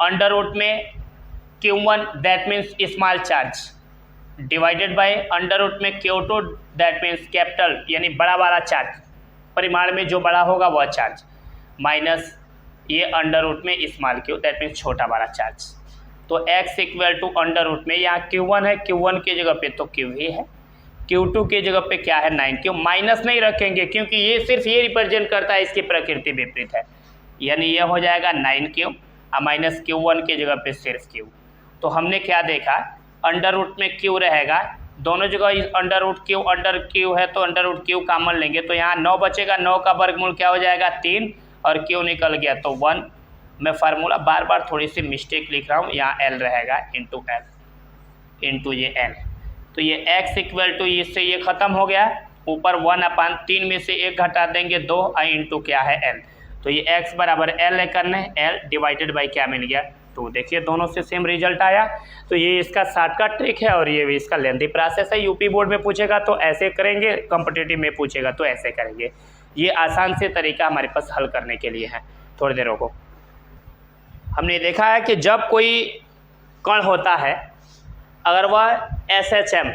अंडर रूट में Q1 that means small charge divided by under root में Q2 दैट मीन्स कैपिटल यानी बड़ा वाला चार्ज, परिमाण में जो बड़ा होगा वह चार्ज, माइनस ये अंडर रूट में स्मॉल Q दैट मीन्स छोटा वाला चार्ज। तो x equal to under root में यहाँ Q1 है, Q1 की जगह पे तो Q ही है, Q2 की जगह पे क्या है 9Q। माइनस नहीं रखेंगे क्योंकि ये सिर्फ ये रिप्रेजेंट करता है, इसकी प्रकृति विपरीत है, यानी ये हो जाएगा 9Q और माइनस Q1 की जगह पे सिर्फ Q। तो हमने क्या देखा, अंडर रूट में Q रहेगा, दोनों जगह under root Q under Q है तो अंडर रूट Q कॉमन लेंगे तो यहाँ 9 बचेगा, 9 का वर्गमूल क्या हो जाएगा 3 और Q निकल गया तो 1। मैं फार्मूला बार बार थोड़ी सी मिस्टेक लिख रहा हूँ, यहाँ L रहेगा इंटू L इंटू ये L। तो ये x इक्वल टू इससे ये ख़त्म हो गया, ऊपर 1/3 में से एक घटा देंगे 2 और इंटू क्या है L। तो ये x बराबर L करना है, L डिवाइडेड बाई क्या मिल गया 2। देखिए दोनों से सेम रिजल्ट आया। तो ये इसका शॉर्टकट ट्रिक है और ये भी इसका लेंथी प्रोसेस है। यूपी बोर्ड में पूछेगा तो ऐसे करेंगे, कॉम्पिटिटिव में पूछेगा तो ऐसे करेंगे। ये आसान से तरीका हमारे पास हल करने के लिए है। थोड़ी देर को हमने देखा है कि जब कोई कण होता है, अगर वह SHM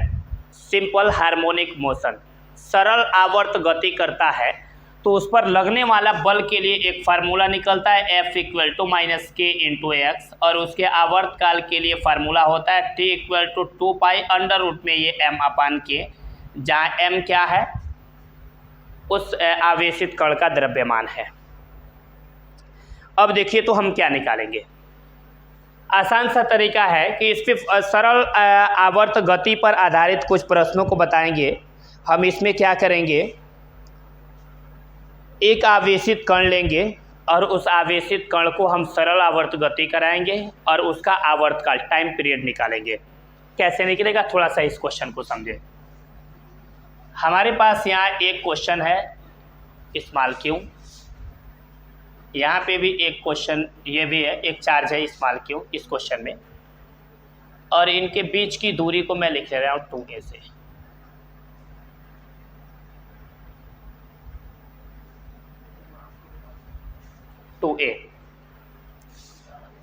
सिंपल हार्मोनिक मोशन सरल आवर्त गति करता है तो उस पर लगने वाला बल के लिए एक फार्मूला निकलता है F इक्वल टू माइनस के इंटू एक्स, और उसके आवर्त काल के लिए फार्मूला होता है T equal to 2 pi under root में ये m अपान के, जहाँ m क्या है, उस आवेशित कण का द्रव्यमान है। अब देखिए तो हम क्या निकालेंगे। आसान सा तरीका है कि इस पे सरल आवर्त गति पर आधारित कुछ प्रश्नों को बताएंगे। हम इसमें क्या करेंगे, एक आवेशित कण लेंगे और उस आवेशित कण को हम सरल आवर्त गति कराएंगे और उसका आवर्त काल टाइम पीरियड निकालेंगे। कैसे निकलेगा, थोड़ा सा इस क्वेश्चन को समझे। हमारे पास यहाँ एक क्वेश्चन है स्मॉल क्यू, यहाँ पे भी एक क्वेश्चन ये भी है, एक चार्ज है स्मॉल क्यू इस क्वेश्चन में, और इनके बीच की दूरी को मैं लिख ले रहा हूँ 2a से।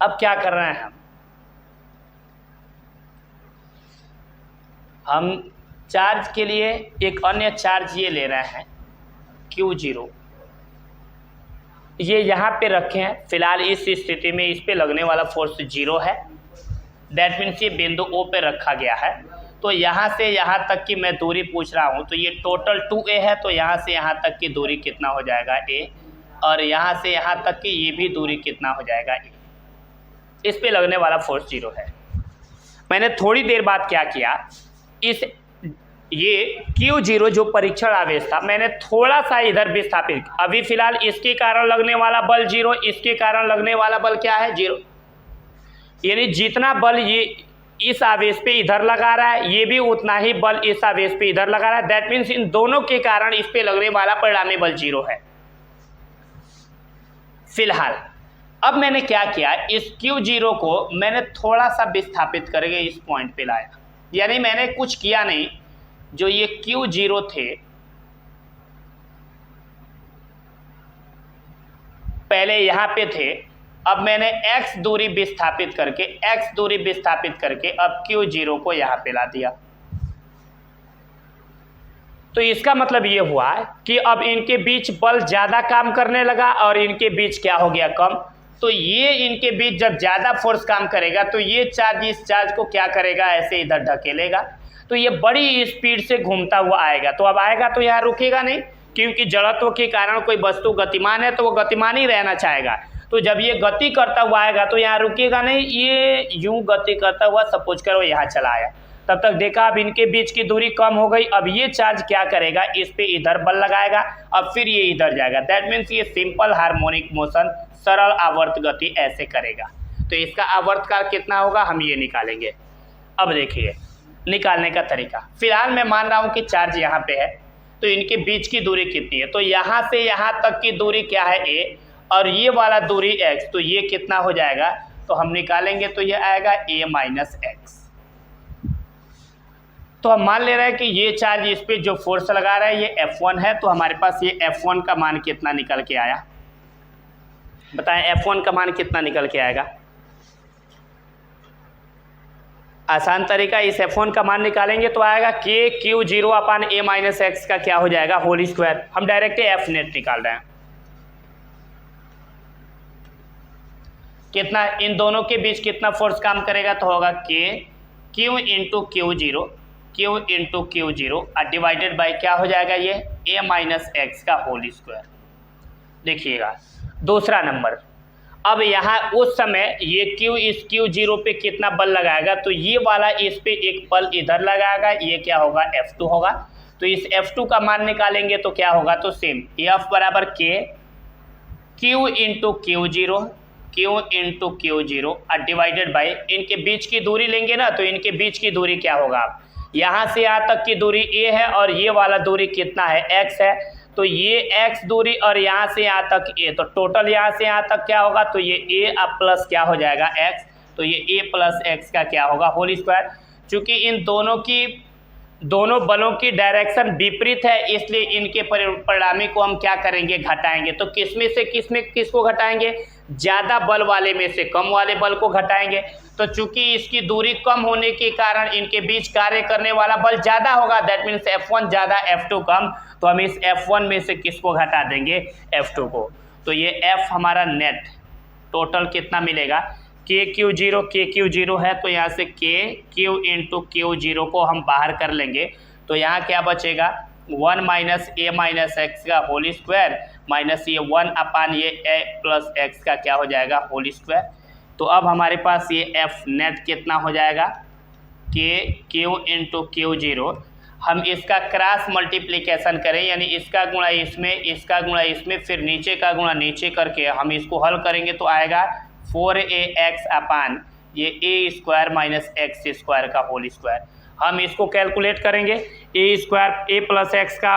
अब क्या कर रहे हैं हम चार्ज के लिए एक अन्य चार्ज ये ले रहे हैं Q0, ये यहाँ पे रखे हैं। फिलहाल इस स्थिति में इस पे लगने वाला फोर्स 0 है, दैट मीन्स ये बिंदु O पे रखा गया है। तो यहाँ से यहाँ तक की मैं दूरी पूछ रहा हूँ, तो ये टोटल 2a है, तो यहाँ से यहाँ तक की दूरी कितना हो जाएगा a, और यहाँ से यहाँ तक की ये भी दूरी कितना हो जाएगा a। इस पे लगने वाला फोर्स 0 है। मैंने थोड़ी देर बाद क्या किया, इस ये Q0 जो परीक्षण आवेश था मैंने थोड़ा सा इधर विस्थापित, अभी फिलहाल इसके कारण लगने वाला बल 0, इसके कारण लगने वाला बल क्या है 0, यानी जितना बल ये इस आवेश पे इधर लगा रहा है ये भी उतना ही बल इस आवेश पे इधर लगा रहा है। दैट मीन्स इन दोनों के कारण इस पे लगने वाला परिणामी बल 0 है फिलहाल। अब मैंने क्या किया, इस Q0 को मैंने थोड़ा सा विस्थापित करके इस पॉइंट पे लाया, यानी मैंने कुछ किया नहीं। जो ये Q0 थे पहले यहाँ पे थे, अब मैंने x दूरी विस्थापित करके अब Q0 को यहाँ पे ला दिया। तो इसका मतलब ये हुआ कि अब इनके बीच बल ज़्यादा काम करने लगा और इनके बीच क्या हो गया, कम। तो ये इनके बीच जब ज़्यादा फोर्स काम करेगा तो ये चार्ज इस चार्ज को क्या करेगा, ऐसे इधर ढकेलेगा, तो ये बड़ी स्पीड से घूमता हुआ आएगा। तो अब आएगा तो यहाँ रुकेगा नहीं, क्योंकि जड़त्व के कारण कोई वस्तु गतिमान है तो वो गतिमान ही रहना चाहेगा। तो जब ये गति करता हुआ आएगा तो यहाँ रुकेगा नहीं, ये यूं गति करता हुआ सपोज करो यहाँ चला आया। तब तक देखा अब इनके बीच की दूरी कम हो गई। अब ये चार्ज क्या करेगा, इस पे इधर बल लगाएगा, अब फिर ये इधर जाएगा। दैट मीन्स ये सिंपल हार्मोनिक मोशन, सरल आवर्त गति ऐसे करेगा। तो इसका आवर्त काल कितना होगा हम ये निकालेंगे। अब देखिए निकालने का तरीका, फिलहाल मैं मान रहा हूँ कि चार्ज यहाँ पे है, तो इनके बीच की दूरी कितनी है, तो यहाँ से यहाँ तक की दूरी क्या है a, और ये वाला दूरी x, तो ये कितना हो जाएगा, तो हम निकालेंगे तो ये आएगा a माइनस एक्स। तो हम मान ले रहे हैं कि ये चार्ज इस पे जो फोर्स लगा रहा है ये F1 है, तो हमारे पास ये F1 का मान कितना निकल के आया, बताएं F1 का मान कितना निकल के आएगा। आसान तरीका, इस F1 का मान निकालेंगे तो आएगा Q0 upon a minus x का क्या हो जाएगा, होल स्क्वायर। हम डायरेक्ट F नेट निकाल रहे हैं, कितना इन दोनों के बीच कितना फोर्स काम करेगा, तो होगा Q into Q0 divided by क्या हो जाएगा, ये a माइनस एक्स का होल स्क्वायर। देखिएगा दूसरा नंबर, अब यहाँ उस समय ये Q इस Q0 पे कितना बल लगाएगा, तो ये वाला इस पे एक बल इधर लगाएगा, ये क्या होगा F2 होगा। तो इस F2 का मान निकालेंगे तो क्या होगा, तो सेम F बराबर Q into Q0 divided by इनके बीच की दूरी लेंगे ना, तो इनके बीच की दूरी क्या होगा, यहाँ से यहाँ तक की दूरी a है और ये वाला दूरी कितना है, x है। तो ये x दूरी और यहाँ से यहाँ तक a, तो टोटल यहाँ से यहाँ तक क्या होगा, तो ये a अब प्लस क्या हो जाएगा x, तो ये a प्लस x का क्या होगा, होल स्क्वायर। चूँकि इन दोनों बलों की डायरेक्शन विपरीत है, इसलिए इनके परिणामी को हम क्या करेंगे, घटाएंगे। तो किसमें से किसको घटाएंगे, ज़्यादा बल वाले में से कम वाले बल को घटाएंगे। तो चूंकि इसकी दूरी कम होने के कारण इनके बीच कार्य करने वाला बल ज़्यादा होगा, दैट मीन्स F1 ज़्यादा F2 कम, तो हम इस F1 में से किसको घटा देंगे, F2 को। तो ये F हमारा नेट टोटल कितना मिलेगा, KQ0 है, तो यहाँ से KQ इंटू Q0 को हम बाहर कर लेंगे, तो यहाँ क्या बचेगा 1 माइनस ए माइनस एक्स का होल स्क्वायर माइनस ये 1 अपान ये ए प्लस एक्स का क्या हो जाएगा होल स्क्वायर। तो अब हमारे पास ये एफ नेट कितना हो जाएगा, KQ इंटू Q0। हम इसका क्रॉस मल्टीप्लिकेशन करें, यानी इसका गुणा इसमें, इसका गुणा इसमें, फिर नीचे का गुणा नीचे करके हम इसको हल करेंगे तो आएगा 4ax अपान ये ए स्क्वायर माइनस एक्स स्क्वायर का होल स्क्वायर। हम इसको कैलकुलेट करेंगे, ए स्क्वायर ए प्लस एक्स का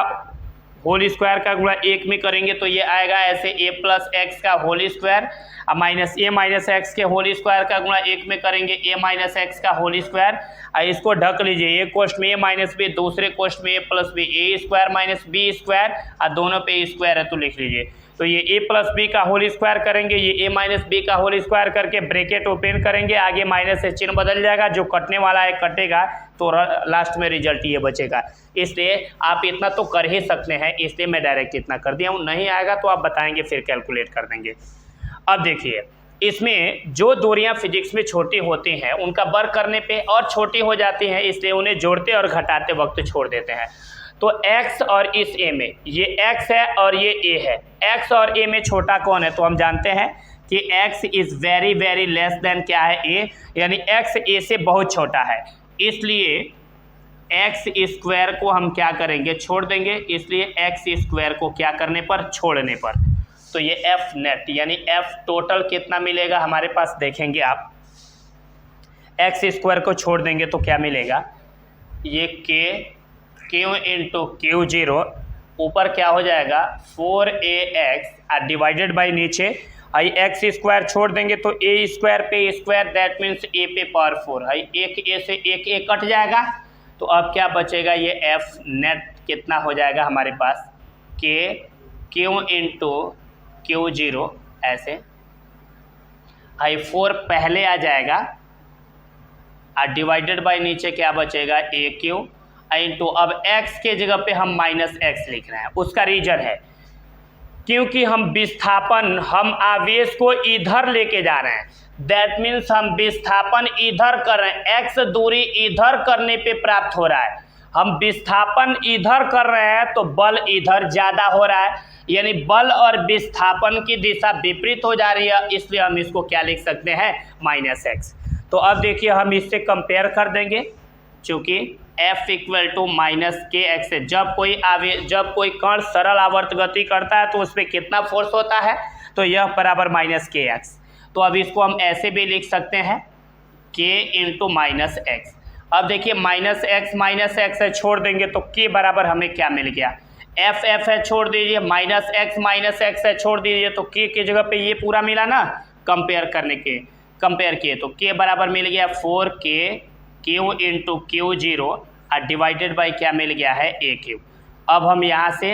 होल स्क्वायर का गुणा 1 में करेंगे तो ये आएगा ऐसे ए प्लस एक्स का होल स्क्वायर माइनस ए माइनस एक्स के होल स्क्वायर का गुणा 1 में करेंगे ए माइनस एक्स का होल स्क्वायर। इसको ढक लीजिए, एक कोष्ठ में ए माइनस बी, दूसरे कोष्ठ में ए प्लस बी, ए स्क्वायर माइनस बी स्क्वायर, और दोनों पे स्क्वायर है तो लिख लीजिए। तो ये ए प्लस बी का होल स्क्वायर करेंगे, ये ए माइनस बी का होल स्क्वायर करके ब्रैकेट ओपन करेंगे, आगे माइनस से चिन्ह बदल जाएगा, जो कटने वाला है कटेगा, तो लास्ट में रिजल्ट ये बचेगा। इसलिए आप इतना तो कर ही सकते हैं, इसलिए मैं डायरेक्ट इतना कर दिया हूँ। नहीं आएगा तो आप बताएंगे, फिर कैलकुलेट कर देंगे। अब देखिए, इसमें जो दूरियां फिजिक्स में छोटी होती हैं उनका वर्क करने पे और छोटी हो जाती हैं, इसलिए उन्हें जोड़ते और घटाते वक्त छोड़ देते हैं। तो x और इस a में, ये x है और ये a है, x और a में छोटा कौन है, तो हम जानते हैं कि x is very very less than क्या है a, यानी x a से बहुत छोटा है, इसलिए x स्क्वायर को हम क्या करेंगे, छोड़ देंगे। इसलिए x स्क्वायर को क्या करने पर, छोड़ने पर। तो ये f नेट यानी f टोटल कितना मिलेगा हमारे पास, देखेंगे आप, x स्क्वायर को छोड़ देंगे तो क्या मिलेगा, ये Q इंटू Q0 ऊपर क्या हो जाएगा 4ax डिवाइडेड बाई नीचे आई x स्क्वायर छोड़ देंगे तो a स्क्वायर पे स्क्वायर, दैट मीन्स a पे पावर 4 है, एक a से एक a कट जाएगा। तो अब क्या बचेगा, ये f नेट कितना हो जाएगा हमारे पास, Q इंटू Q0 ऐसे, आई 4 पहले आ जाएगा और डिवाइडेड बाई नीचे क्या बचेगा AQ इंटू, अब x के जगह पे हम माइनस एक्स लिख रहे हैं, उसका रीजन है क्योंकि हम विस्थापन, हम आवेश को इधर लेके जा रहे हैं, दैट मीन्स हम विस्थापन इधर कर रहे हैं, x दूरी इधर करने पे प्राप्त हो रहा है। हम विस्थापन इधर कर रहे हैं तो बल इधर ज़्यादा हो रहा है, यानी बल और विस्थापन की दिशा विपरीत हो जा रही है, इसलिए हम इसको क्या लिख सकते हैं, माइनस एक्स। तो अब देखिए हम इससे कंपेयर कर देंगे, चूँकि F इक्वल टू माइनस के एक्स है, जब कोई कण सरल आवर्त गति करता है तो उस पर कितना फोर्स होता है, तो यह बराबर माइनस के एक्स। तो अब इसको हम ऐसे भी लिख सकते हैं K इंटू माइनस एक्स। अब देखिए माइनस एक्स है, छोड़ देंगे तो K बराबर हमें क्या मिल गया, F है, छोड़ दीजिए, माइनस एक्स है, छोड़ दीजिए, तो K की जगह पे ये पूरा मिला ना, कंपेयर किए तो K बराबर मिल गया 4Q इंटू Q0 और डिवाइडेड बाई क्या मिल गया है AQ। अब हम यहाँ से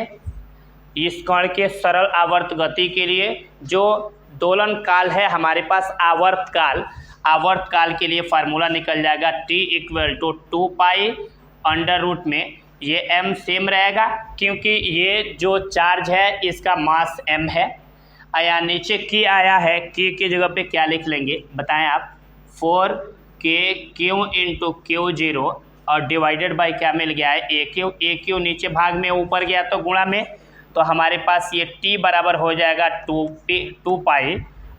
इस कण के सरल आवर्त गति के लिए जो दोलन काल है हमारे पास, आवर्त काल के लिए फार्मूला निकल जाएगा T equal to 2 pi under root में, ये m सेम रहेगा क्योंकि ये जो चार्ज है इसका मास m है, या नीचे K आया है, K की जगह पे क्या लिख लेंगे बताएं आप, 4Q इंटू Q0 और डिवाइडेड बाई क्या मिल गया है AQ नीचे भाग में, ऊपर गया तो गुणा में, तो हमारे पास ये T बराबर हो जाएगा 2 पाई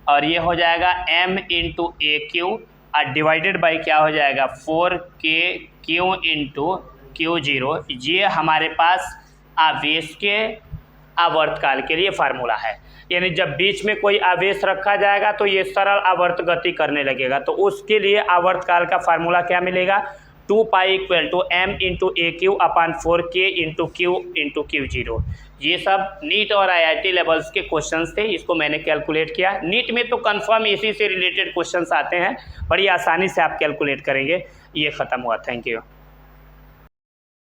और ये हो जाएगा m इंटू AQ और डिवाइडेड बाई क्या हो जाएगा 4Q इंटू Q0। ये हमारे पास आवेश के आवर्तकाल के लिए फार्मूला है, यानी जब बीच में कोई आवेश रखा जाएगा तो ये सरल आवर्त गति करने लगेगा, तो उसके लिए आवर्तकाल का फार्मूला क्या मिलेगा, 2 pi equal to m into AQ upon 4K into Q into Q0। ये सब नीट और IIT लेवल्स के क्वेश्चंस थे, इसको मैंने कैलकुलेट किया। नीट में तो कंफर्म इसी से रिलेटेड क्वेश्चंस आते हैं, बड़ी आसानी से आप कैलकुलेट करेंगे। ये ख़त्म हुआ, थैंक यू।